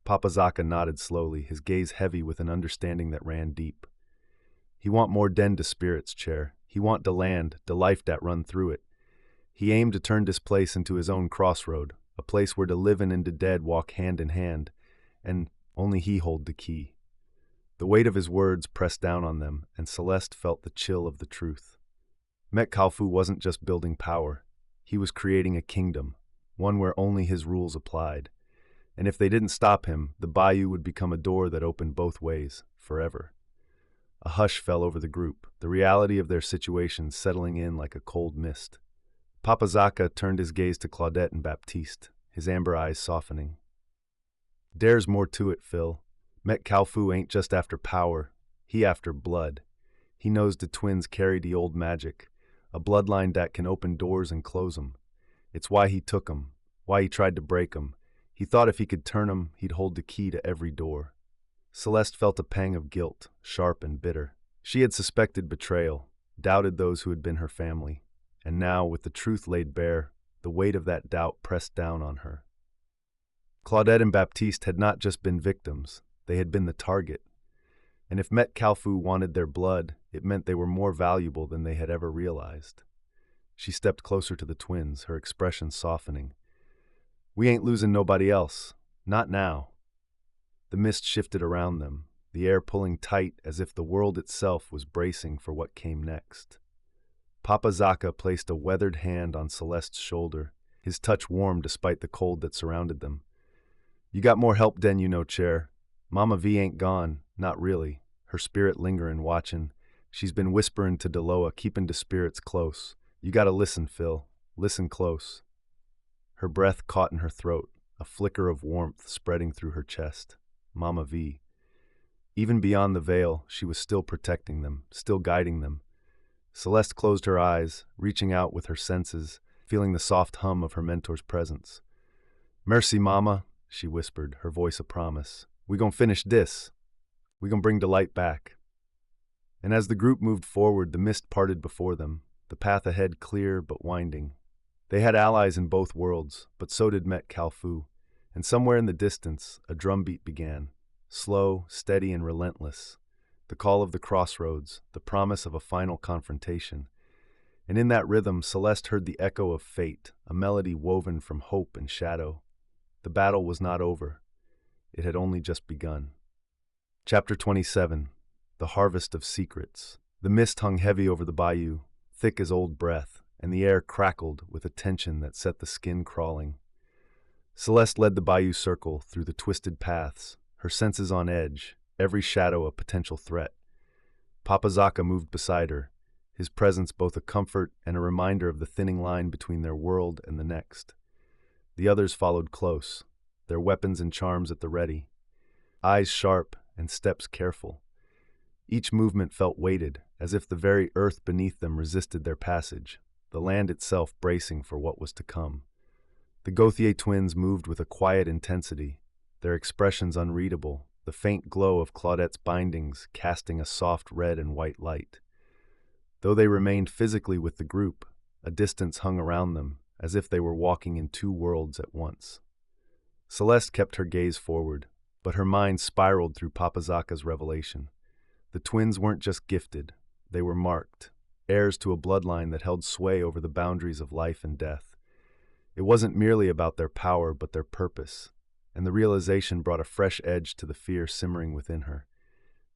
Papa Zaka nodded slowly, his gaze heavy with an understanding that ran deep. "He want more den to spirits, Chair. He want de land, de life dat run through it. He aimed to turn dis place into his own crossroad, a place where de livin' and de dead walk hand in hand, and only he hold de key." The weight of his words pressed down on them, and Celeste felt the chill of the truth. Met Kalfou wasn't just building power. He was creating a kingdom, one where only his rules applied. And if they didn't stop him, the bayou would become a door that opened both ways, forever. A hush fell over the group, the reality of their situation settling in like a cold mist. Papa Zaka turned his gaze to Claudette and Baptiste, his amber eyes softening. "There's more to it, Phil. Met Kalfou ain't just after power, he after blood. He knows the twins carry the old magic, a bloodline that can open doors and close 'em. It's why he took 'em, why he tried to break 'em. He thought if he could turn 'em, he'd hold the key to every door." Celeste felt a pang of guilt, sharp and bitter. She had suspected betrayal, doubted those who had been her family, and now, with the truth laid bare, the weight of that doubt pressed down on her. Claudette and Baptiste had not just been victims, they had been the target. And if Met Kalfou wanted their blood, it meant they were more valuable than they had ever realized. She stepped closer to the twins, her expression softening. "We ain't losing nobody else. Not now." The mist shifted around them, the air pulling tight as if the world itself was bracing for what came next. Papa Zaka placed a weathered hand on Celeste's shoulder, his touch warm despite the cold that surrounded them. "You got more help den you know, Chair. Mama Vee ain't gone, not really. Her spirit lingerin', watchin'. She's been whisperin' to Deloa, keepin' de spirits close. You gotta listen, Phil. Listen close." Her breath caught in her throat, a flicker of warmth spreading through her chest. Mama Vee. Even beyond the veil, she was still protecting them, still guiding them. Celeste closed her eyes, reaching out with her senses, feeling the soft hum of her mentor's presence. "Merci, Mama," she whispered, her voice a promise. "We gon' finish this. We gon' bring the light back." And as the group moved forward, the mist parted before them, the path ahead clear but winding. They had allies in both worlds, but so did Met Kalfou, and somewhere in the distance, a drumbeat began, slow, steady, and relentless. The call of the crossroads, the promise of a final confrontation. And in that rhythm, Celeste heard the echo of fate, a melody woven from hope and shadow. The battle was not over. It had only just begun. Chapter 27. The Harvest of Secrets. The mist hung heavy over the bayou, thick as old breath, and the air crackled with a tension that set the skin crawling. Celeste led the Bayou Circle through the twisted paths, her senses on edge, every shadow a potential threat. Papa Zaka moved beside her, his presence both a comfort and a reminder of the thinning line between their world and the next. The others followed close, their weapons and charms at the ready, eyes sharp and steps careful. Each movement felt weighted, as if the very earth beneath them resisted their passage, the land itself bracing for what was to come. The Gauthier twins moved with a quiet intensity, their expressions unreadable, the faint glow of Claudette's bindings casting a soft red and white light. Though they remained physically with the group, a distance hung around them, as if they were walking in two worlds at once. Celeste kept her gaze forward, but her mind spiraled through Papa Zaka's revelation. The twins weren't just gifted, they were marked, heirs to a bloodline that held sway over the boundaries of life and death. It wasn't merely about their power, but their purpose, and the realization brought a fresh edge to the fear simmering within her.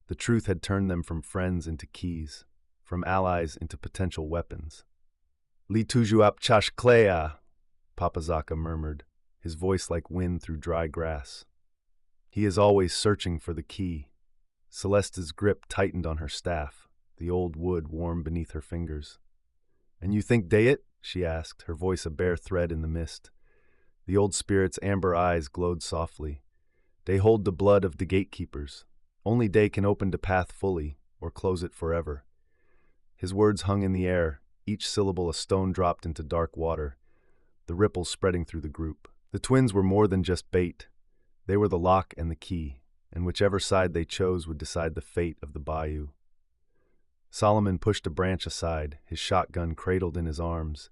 The truth had turned them from friends into keys, from allies into potential weapons. "Li toujours ap chash klea," Papa Zaka murmured, his voice like wind through dry grass. "He is always searching for the key." Celeste's grip tightened on her staff, the old wood warm beneath her fingers. "And you think dey it?" she asked, her voice a bare thread in the mist. The old spirit's amber eyes glowed softly. They hold the blood of the gatekeepers. Only they can open the path fully, or close it forever. His words hung in the air, each syllable a stone dropped into dark water, the ripples spreading through the group. The twins were more than just bait. They were the lock and the key, and whichever side they chose would decide the fate of the bayou. Solomon pushed a branch aside, his shotgun cradled in his arms.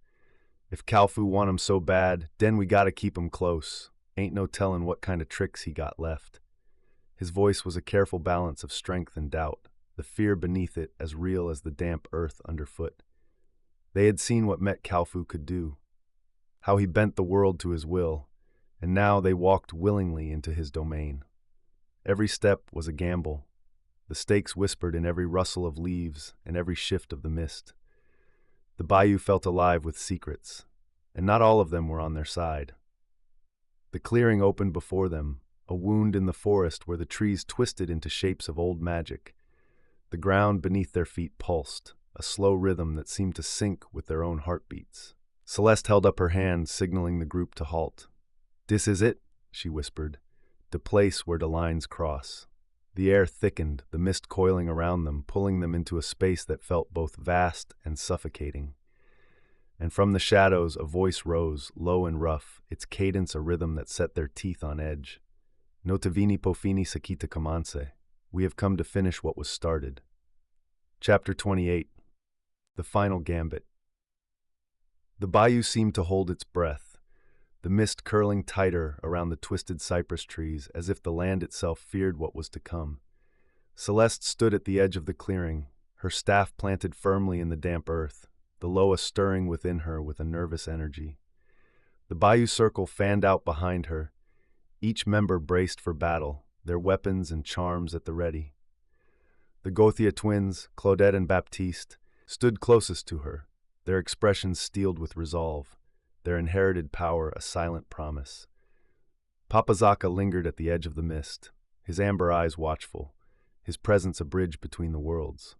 If Kalfou want 'em so bad, then we gotta keep 'em close. Ain't no tellin' what kind of tricks he got left. His voice was a careful balance of strength and doubt, the fear beneath it as real as the damp earth underfoot. They had seen what Met Kalfou could do, how he bent the world to his will, and now they walked willingly into his domain. Every step was a gamble. The stakes whispered in every rustle of leaves and every shift of the mist. The bayou felt alive with secrets, and not all of them were on their side. The clearing opened before them, a wound in the forest where the trees twisted into shapes of old magic. The ground beneath their feet pulsed, a slow rhythm that seemed to sync with their own heartbeats. Celeste held up her hand, signaling the group to halt. "This is it," she whispered, "the place where the lines cross." The air thickened, the mist coiling around them, pulling them into a space that felt both vast and suffocating. And from the shadows a voice rose, low and rough, its cadence a rhythm that set their teeth on edge. "No te vini po fini sakita commence." We have come to finish what was started. Chapter 28. The Final Gambit. The bayou seemed to hold its breath, the mist curling tighter around the twisted cypress trees as if the land itself feared what was to come. Celeste stood at the edge of the clearing, her staff planted firmly in the damp earth, the loa stirring within her with a nervous energy. The Bayou Circle fanned out behind her, each member braced for battle, their weapons and charms at the ready. The Gauthier twins, Claudette and Baptiste, stood closest to her, their expressions steeled with resolve, their inherited power a silent promise. Papa Zaka lingered at the edge of the mist, his amber eyes watchful, his presence a bridge between the worlds.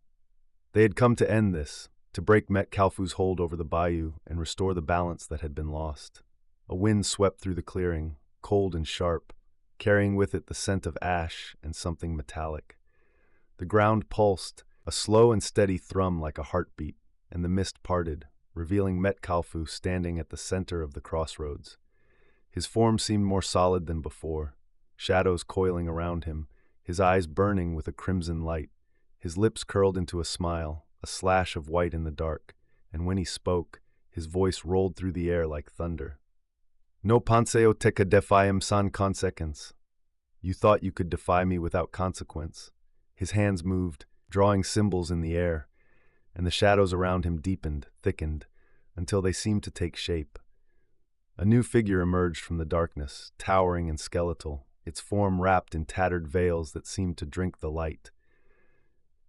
They had come to end this, to break Met Kalfou's hold over the bayou and restore the balance that had been lost. A wind swept through the clearing, cold and sharp, carrying with it the scent of ash and something metallic. The ground pulsed, a slow and steady thrum like a heartbeat, and the mist parted, revealing Met Kalfou standing at the center of the crossroads. His form seemed more solid than before, shadows coiling around him, his eyes burning with a crimson light, his lips curled into a smile, a slash of white in the dark, and when he spoke, his voice rolled through the air like thunder. "No penseo te que defiam sans consequence." You thought you could defy me without consequence. His hands moved, drawing symbols in the air, and the shadows around him deepened, thickened, until they seemed to take shape. A new figure emerged from the darkness, towering and skeletal, its form wrapped in tattered veils that seemed to drink the light.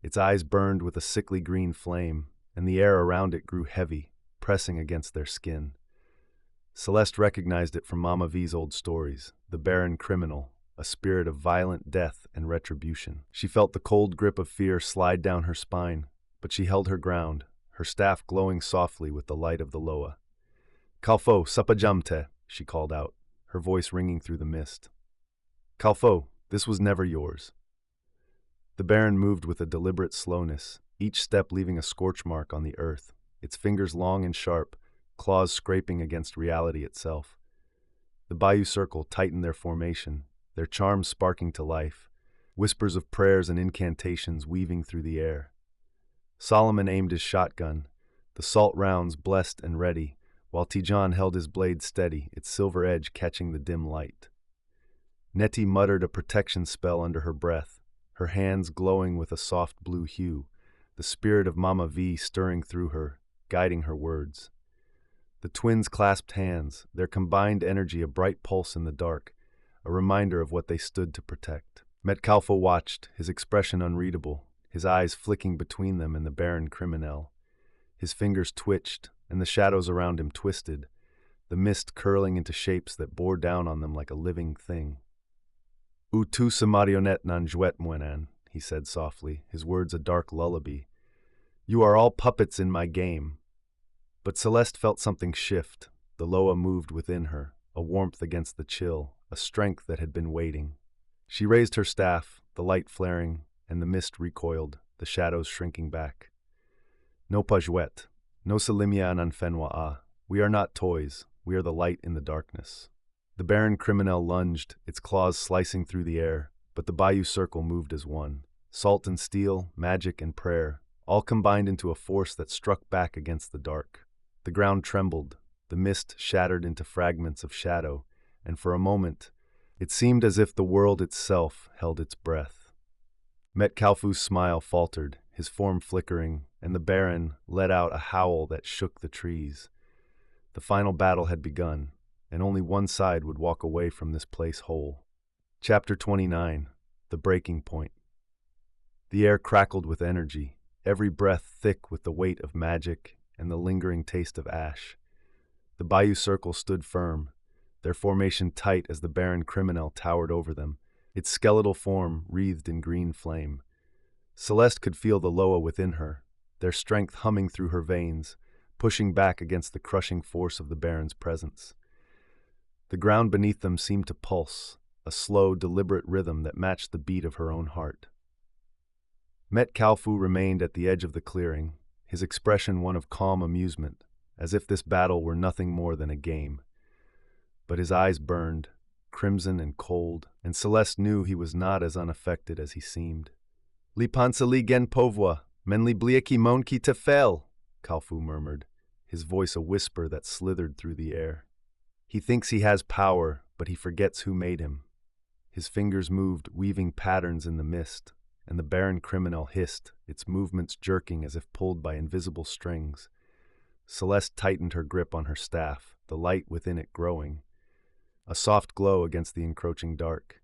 Its eyes burned with a sickly green flame, and the air around it grew heavy, pressing against their skin. Celeste recognized it from Mama Vee's old stories, the barren criminal, a spirit of violent death and retribution. She felt the cold grip of fear slide down her spine, but she held her ground, her staff glowing softly with the light of the loa. "Kalfou, sapajamte," she called out, her voice ringing through the mist. "Kalfou, this was never yours." The Baron moved with a deliberate slowness, each step leaving a scorch mark on the earth, its fingers long and sharp, claws scraping against reality itself. The Bayou Circle tightened their formation, their charms sparking to life, whispers of prayers and incantations weaving through the air. Solomon aimed his shotgun, the salt rounds blessed and ready, while Tijan held his blade steady, its silver edge catching the dim light. Nettie muttered a protection spell under her breath, her hands glowing with a soft blue hue, the spirit of Mama Vee stirring through her, guiding her words. The twins clasped hands, their combined energy a bright pulse in the dark, a reminder of what they stood to protect. Met Kalfou watched, his expression unreadable, his eyes flicking between them and the barren criminel. His fingers twitched, and the shadows around him twisted, the mist curling into shapes that bore down on them like a living thing. "U tu sa marionnette nan jouet moinan," he said softly, his words a dark lullaby. "You are all puppets in my game." But Celeste felt something shift. The Loa moved within her, a warmth against the chill, a strength that had been waiting. She raised her staff, the light flaring, and the mist recoiled, the shadows shrinking back. No pajuet, no salimia an anfenwa. We are not toys, we are the light in the darkness. The Baron Criminel lunged, its claws slicing through the air, but the Bayou Circle moved as one. Salt and steel, magic and prayer, all combined into a force that struck back against the dark. The ground trembled, the mist shattered into fragments of shadow, and for a moment, it seemed as if the world itself held its breath. Kalfu's smile faltered, his form flickering, and the Baron let out a howl that shook the trees. The final battle had begun, and only one side would walk away from this place whole. Chapter 29. The Breaking Point. The air crackled with energy, every breath thick with the weight of magic and the lingering taste of ash. The Bayou Circle stood firm, their formation tight as the Baron Criminel towered over them, its skeletal form wreathed in green flame. Celeste could feel the Loa within her, their strength humming through her veins, pushing back against the crushing force of the Baron's presence. The ground beneath them seemed to pulse, a slow, deliberate rhythm that matched the beat of her own heart. Kalfu remained at the edge of the clearing, his expression one of calm amusement, as if this battle were nothing more than a game. But his eyes burned, crimson and cold, and Celeste knew he was not as unaffected as he seemed. Li pansali gen povwa, men li blieki mon ki te fel, Kalfou murmured, his voice a whisper that slithered through the air. He thinks he has power, but he forgets who made him. His fingers moved, weaving patterns in the mist, and the Baron Criminel hissed, its movements jerking as if pulled by invisible strings. Celeste tightened her grip on her staff, the light within it growing, a soft glow against the encroaching dark.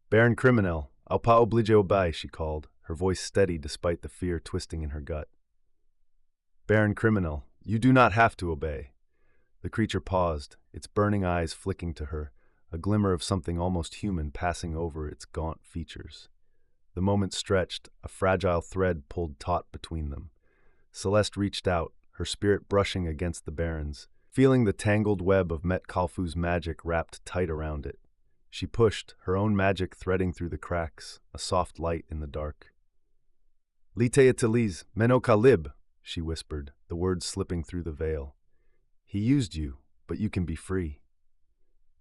Baron Criminel, I'll pas oblige obey, she called, her voice steady despite the fear twisting in her gut. Baron Criminel, you do not have to obey. The creature paused, its burning eyes flicking to her, a glimmer of something almost human passing over its gaunt features. The moment stretched, a fragile thread pulled taut between them. Celeste reached out, her spirit brushing against the Baron's, feeling the tangled web of Kalfu's magic wrapped tight around it. She pushed, her own magic threading through the cracks, a soft light in the dark. Lite italiz, meno kalib, she whispered, the words slipping through the veil. He used you, but you can be free.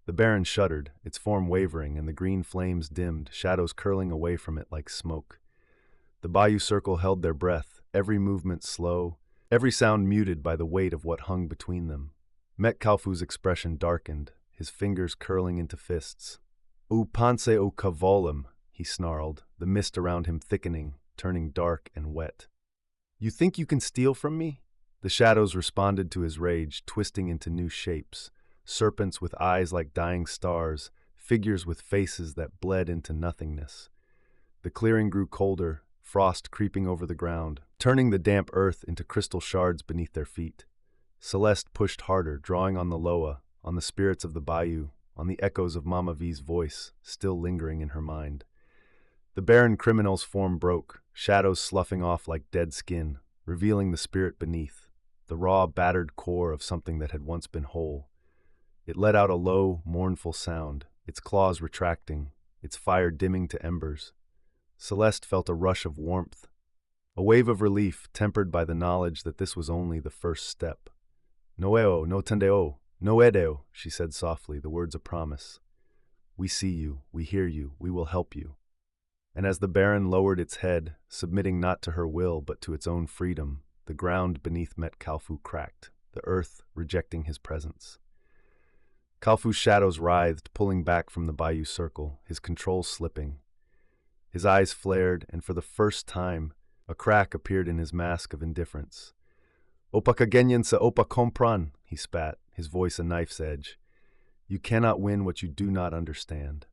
The Baron shuddered, its form wavering, and the green flames dimmed, shadows curling away from it like smoke. The Bayou Circle held their breath, every movement slow, every sound muted by the weight of what hung between them. Kalfu's expression darkened, his fingers curling into fists. U pense o cavolum, he snarled, the mist around him thickening, turning dark and wet. You think you can steal from me? The shadows responded to his rage, twisting into new shapes. Serpents with eyes like dying stars, figures with faces that bled into nothingness. The clearing grew colder, frost creeping over the ground, turning the damp earth into crystal shards beneath their feet. Celeste pushed harder, drawing on the Loa, on the spirits of the bayou, on the echoes of Mama Vee's voice, still lingering in her mind. The Baron Criminel's form broke, shadows sloughing off like dead skin, revealing the spirit beneath, the raw, battered core of something that had once been whole. It let out a low, mournful sound, its claws retracting, its fire dimming to embers. Celeste felt a rush of warmth, a wave of relief tempered by the knowledge that this was only the first step. Noeo, no tendeo, no edeo, she said softly, the words a promise. We see you, we hear you, we will help you. And as the Baron lowered its head, submitting not to her will but to its own freedom, the ground beneath Kalfu cracked, the earth rejecting his presence. Kalfu's shadows writhed, pulling back from the Bayou Circle, his control slipping. His eyes flared, and for the first time, a crack appeared in his mask of indifference. Opa kagenyan sa opa kompran, he spat, his voice a knife's edge. You cannot win what you do not understand.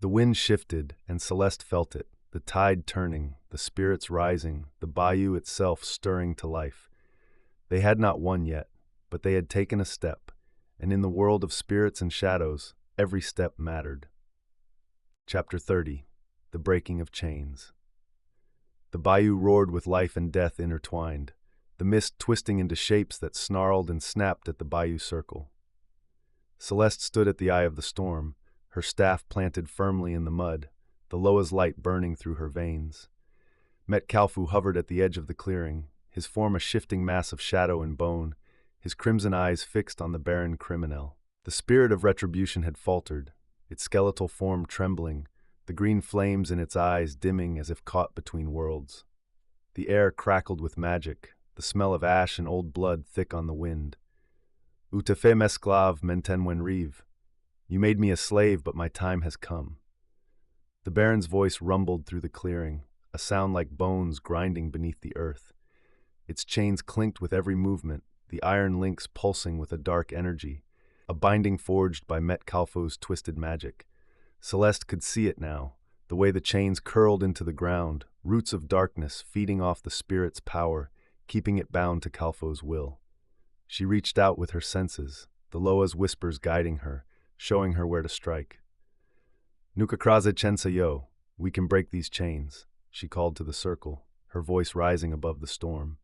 The wind shifted, and Celeste felt it, the tide turning, the spirits rising, the bayou itself stirring to life. They had not won yet, but they had taken a step, and in the world of spirits and shadows, every step mattered. Chapter 30. The Breaking of Chains. The bayou roared with life and death intertwined. the mist twisting into shapes that snarled and snapped at the Bayou Circle. Celeste stood at the eye of the storm, her staff planted firmly in the mud, the Loa's light burning through her veins. Kalfou hovered at the edge of the clearing, his form a shifting mass of shadow and bone, his crimson eyes fixed on the barren criminel. The spirit of retribution had faltered, its skeletal form trembling, the green flames in its eyes dimming as if caught between worlds. The air crackled with magic, the smell of ash and old blood thick on the wind. "U te fais m'esclave, mentenwen rive." You made me a slave, but my time has come. The Baron's voice rumbled through the clearing, a sound like bones grinding beneath the earth. Its chains clinked with every movement, the iron links pulsing with a dark energy, a binding forged by Kalfou's twisted magic. Celeste could see it now, the way the chains curled into the ground, roots of darkness feeding off the spirit's power, keeping it bound to Kalfou's will. She reached out with her senses, the Loa's whispers guiding her, showing her where to strike. "Nukakraze chensayo, we can break these chains," she called to the circle, her voice rising above the storm.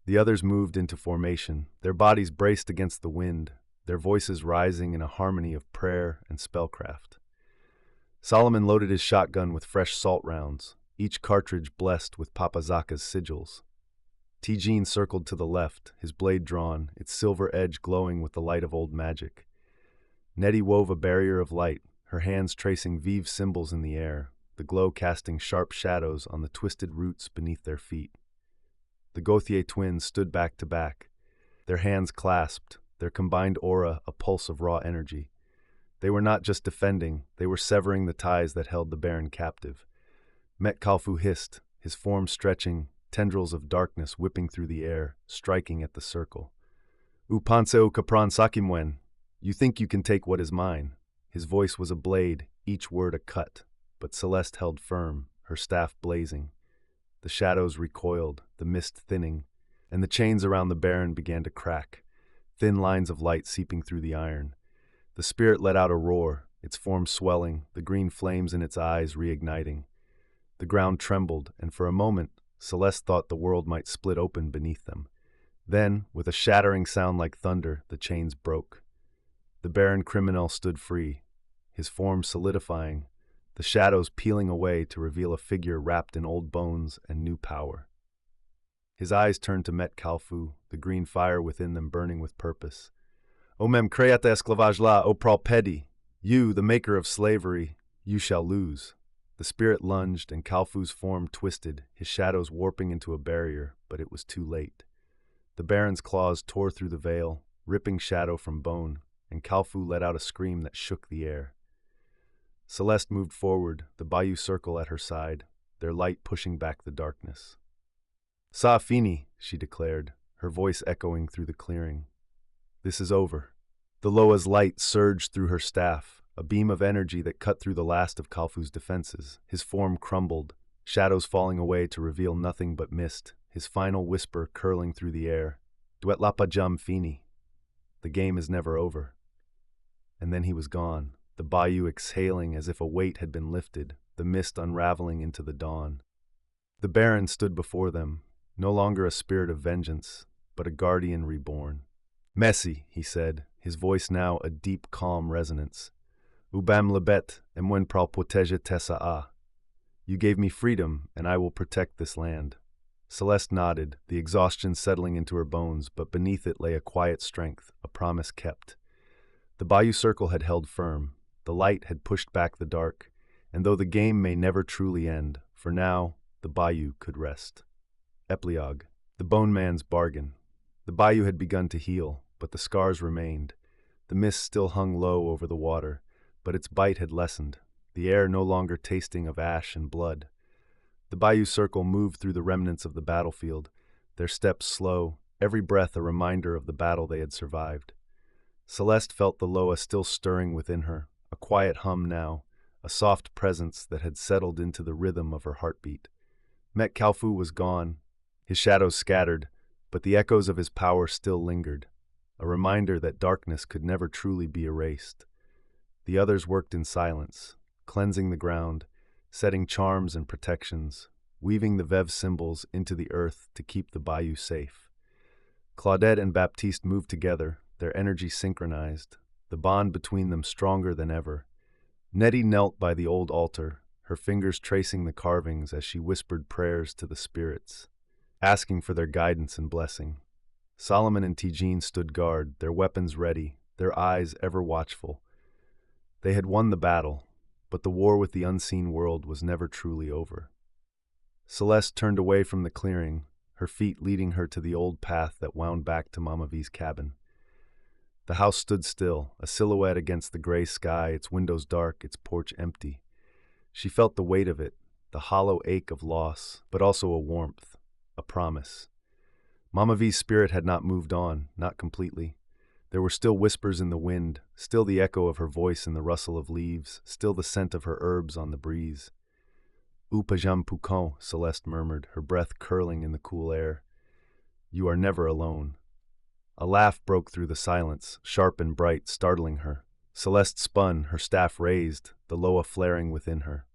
The others moved into formation, their bodies braced against the wind, their voices rising in a harmony of prayer and spellcraft. Solomon loaded his shotgun with fresh salt rounds, each cartridge blessed with Papa Zaka's sigils. Tijin circled to the left, his blade drawn, its silver edge glowing with the light of old magic. Nettie wove a barrier of light, her hands tracing vive symbols in the air, the glow casting sharp shadows on the twisted roots beneath their feet. The Gauthier twins stood back to back, their hands clasped, their combined aura a pulse of raw energy. They were not just defending, they were severing the ties that held the Baron captive. Kalfou hissed, his form stretching, tendrils of darkness whipping through the air, striking at the circle. "U pense o capran sakimwen. You think you can take what is mine." His voice was a blade, each word a cut, but Celeste held firm, her staff blazing. The shadows recoiled, the mist thinning, and the chains around the Baron began to crack, thin lines of light seeping through the iron. The spirit let out a roar, its form swelling, the green flames in its eyes reigniting. The ground trembled, and for a moment, Celeste thought the world might split open beneath them. Then, with a shattering sound like thunder, the chains broke. The Baron criminel stood free, his form solidifying, the shadows peeling away to reveal a figure wrapped in old bones and new power. His eyes turned to Kalfou, the green fire within them burning with purpose. "O mem create esclavage la, o pedi. You, the maker of slavery, you shall lose." The spirit lunged, and Kalfou's form twisted, his shadows warping into a barrier, but it was too late. The Baron's claws tore through the veil, ripping shadow from bone, and Kalfou let out a scream that shook the air. Celeste moved forward, the Bayou Circle at her side, their light pushing back the darkness. "Sa fini," she declared, her voice echoing through the clearing. "This is over." The Loa's light surged through her staff, a beam of energy that cut through the last of Kalfou's defenses. His form crumbled, shadows falling away to reveal nothing but mist, his final whisper curling through the air. "Duet lapa jam fini." The game is never over. And then he was gone, the bayou exhaling as if a weight had been lifted, the mist unraveling into the dawn. The Baron stood before them, no longer a spirit of vengeance, but a guardian reborn. "Messi," he said, his voice now a deep, calm resonance. "Ubam lebet, emwen pral protege tessa a." You gave me freedom, and I will protect this land. Celeste nodded, the exhaustion settling into her bones, but beneath it lay a quiet strength, a promise kept. The Bayou Circle had held firm, the light had pushed back the dark, and though the game may never truly end, for now, the Bayou could rest. Epilogue. The Bone Man's Bargain. The Bayou had begun to heal, but the scars remained. The mist still hung low over the water, but its bite had lessened, the air no longer tasting of ash and blood. The Bayou Circle moved through the remnants of the battlefield, their steps slow, every breath a reminder of the battle they had survived. Celeste felt the Loa still stirring within her, a quiet hum now, a soft presence that had settled into the rhythm of her heartbeat. Kalfou was gone, his shadows scattered, but the echoes of his power still lingered, a reminder that darkness could never truly be erased. The others worked in silence, cleansing the ground, setting charms and protections, weaving the Vev symbols into the earth to keep the bayou safe. Claudette and Baptiste moved together, their energy synchronized, the bond between them stronger than ever. Nettie knelt by the old altar, her fingers tracing the carvings as she whispered prayers to the spirits, asking for their guidance and blessing. Solomon and Tijine stood guard, their weapons ready, their eyes ever watchful. They had won the battle, but the war with the unseen world was never truly over. Celeste turned away from the clearing, her feet leading her to the old path that wound back to Mama Vee's cabin. The house stood still, a silhouette against the gray sky, its windows dark, its porch empty. She felt the weight of it, the hollow ache of loss, but also a warmth, a promise. Mama Vee's spirit had not moved on, not completely. There were still whispers in the wind, still the echo of her voice in the rustle of leaves, still the scent of her herbs on the breeze. "Ou pas jamais poucon," Celeste murmured, her breath curling in the cool air. "You are never alone." A laugh broke through the silence, sharp and bright, startling her. Celeste spun, her staff raised, the loa flaring within her.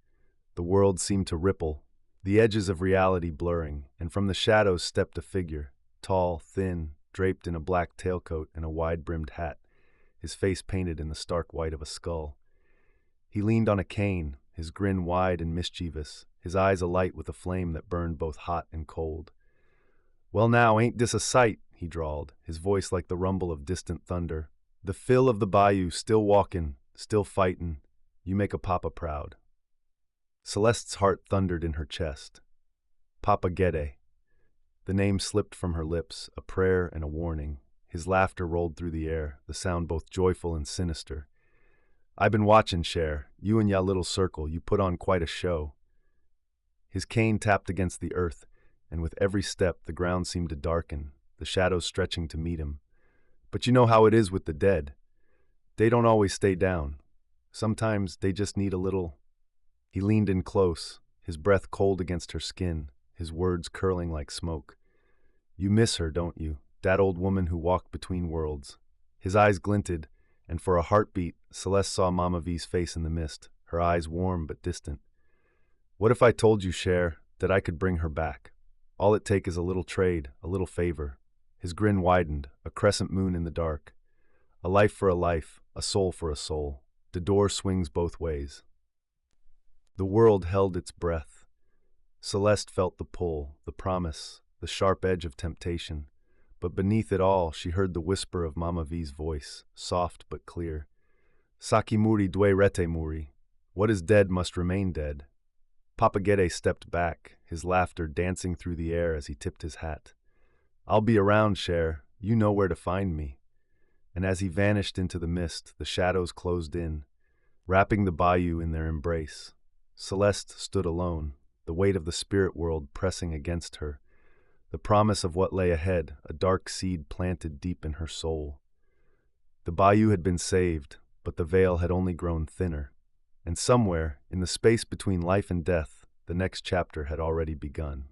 The world seemed to ripple, the edges of reality blurring, and from the shadows stepped a figure, tall, thin, draped in a black tailcoat and a wide-brimmed hat, his face painted in the stark white of a skull. He leaned on a cane, his grin wide and mischievous, his eyes alight with a flame that burned both hot and cold. "Well now, ain't dis a sight?" he drawled, his voice like the rumble of distant thunder. "The fill of the bayou, still walkin', still fightin'. You make a papa proud." Celeste's heart thundered in her chest. "Papa Gede." The name slipped from her lips, a prayer and a warning. His laughter rolled through the air, the sound both joyful and sinister. "I been watchin', Cher. You and ya little circle, you put on quite a show." His cane tapped against the earth, and with every step the ground seemed to darken, the shadows stretching to meet him. "But you know how it is with the dead. They don't always stay down. Sometimes they just need a little—" He leaned in close, his breath cold against her skin, his words curling like smoke. "You miss her, don't you? That old woman who walked between worlds." His eyes glinted, and for a heartbeat, Celeste saw Mama Vee's face in the mist, her eyes warm but distant. "What if I told you, Cher, that I could bring her back? All it take is a little trade, a little favor." His grin widened, a crescent moon in the dark. "A life for a life, a soul for a soul. The door swings both ways." The world held its breath. Celeste felt the pull, the promise, the sharp edge of temptation. But beneath it all, she heard the whisper of Mama Vee's voice, soft but clear. "Saki muri dwe rete muri. What is dead must remain dead." Papa Gede stepped back, his laughter dancing through the air as he tipped his hat. "I'll be around, Cher. You know where to find me." And as he vanished into the mist, the shadows closed in, wrapping the bayou in their embrace. Celeste stood alone, the weight of the spirit world pressing against her, the promise of what lay ahead, a dark seed planted deep in her soul. The bayou had been saved, but the veil had only grown thinner, and somewhere, in the space between life and death, the next chapter had already begun.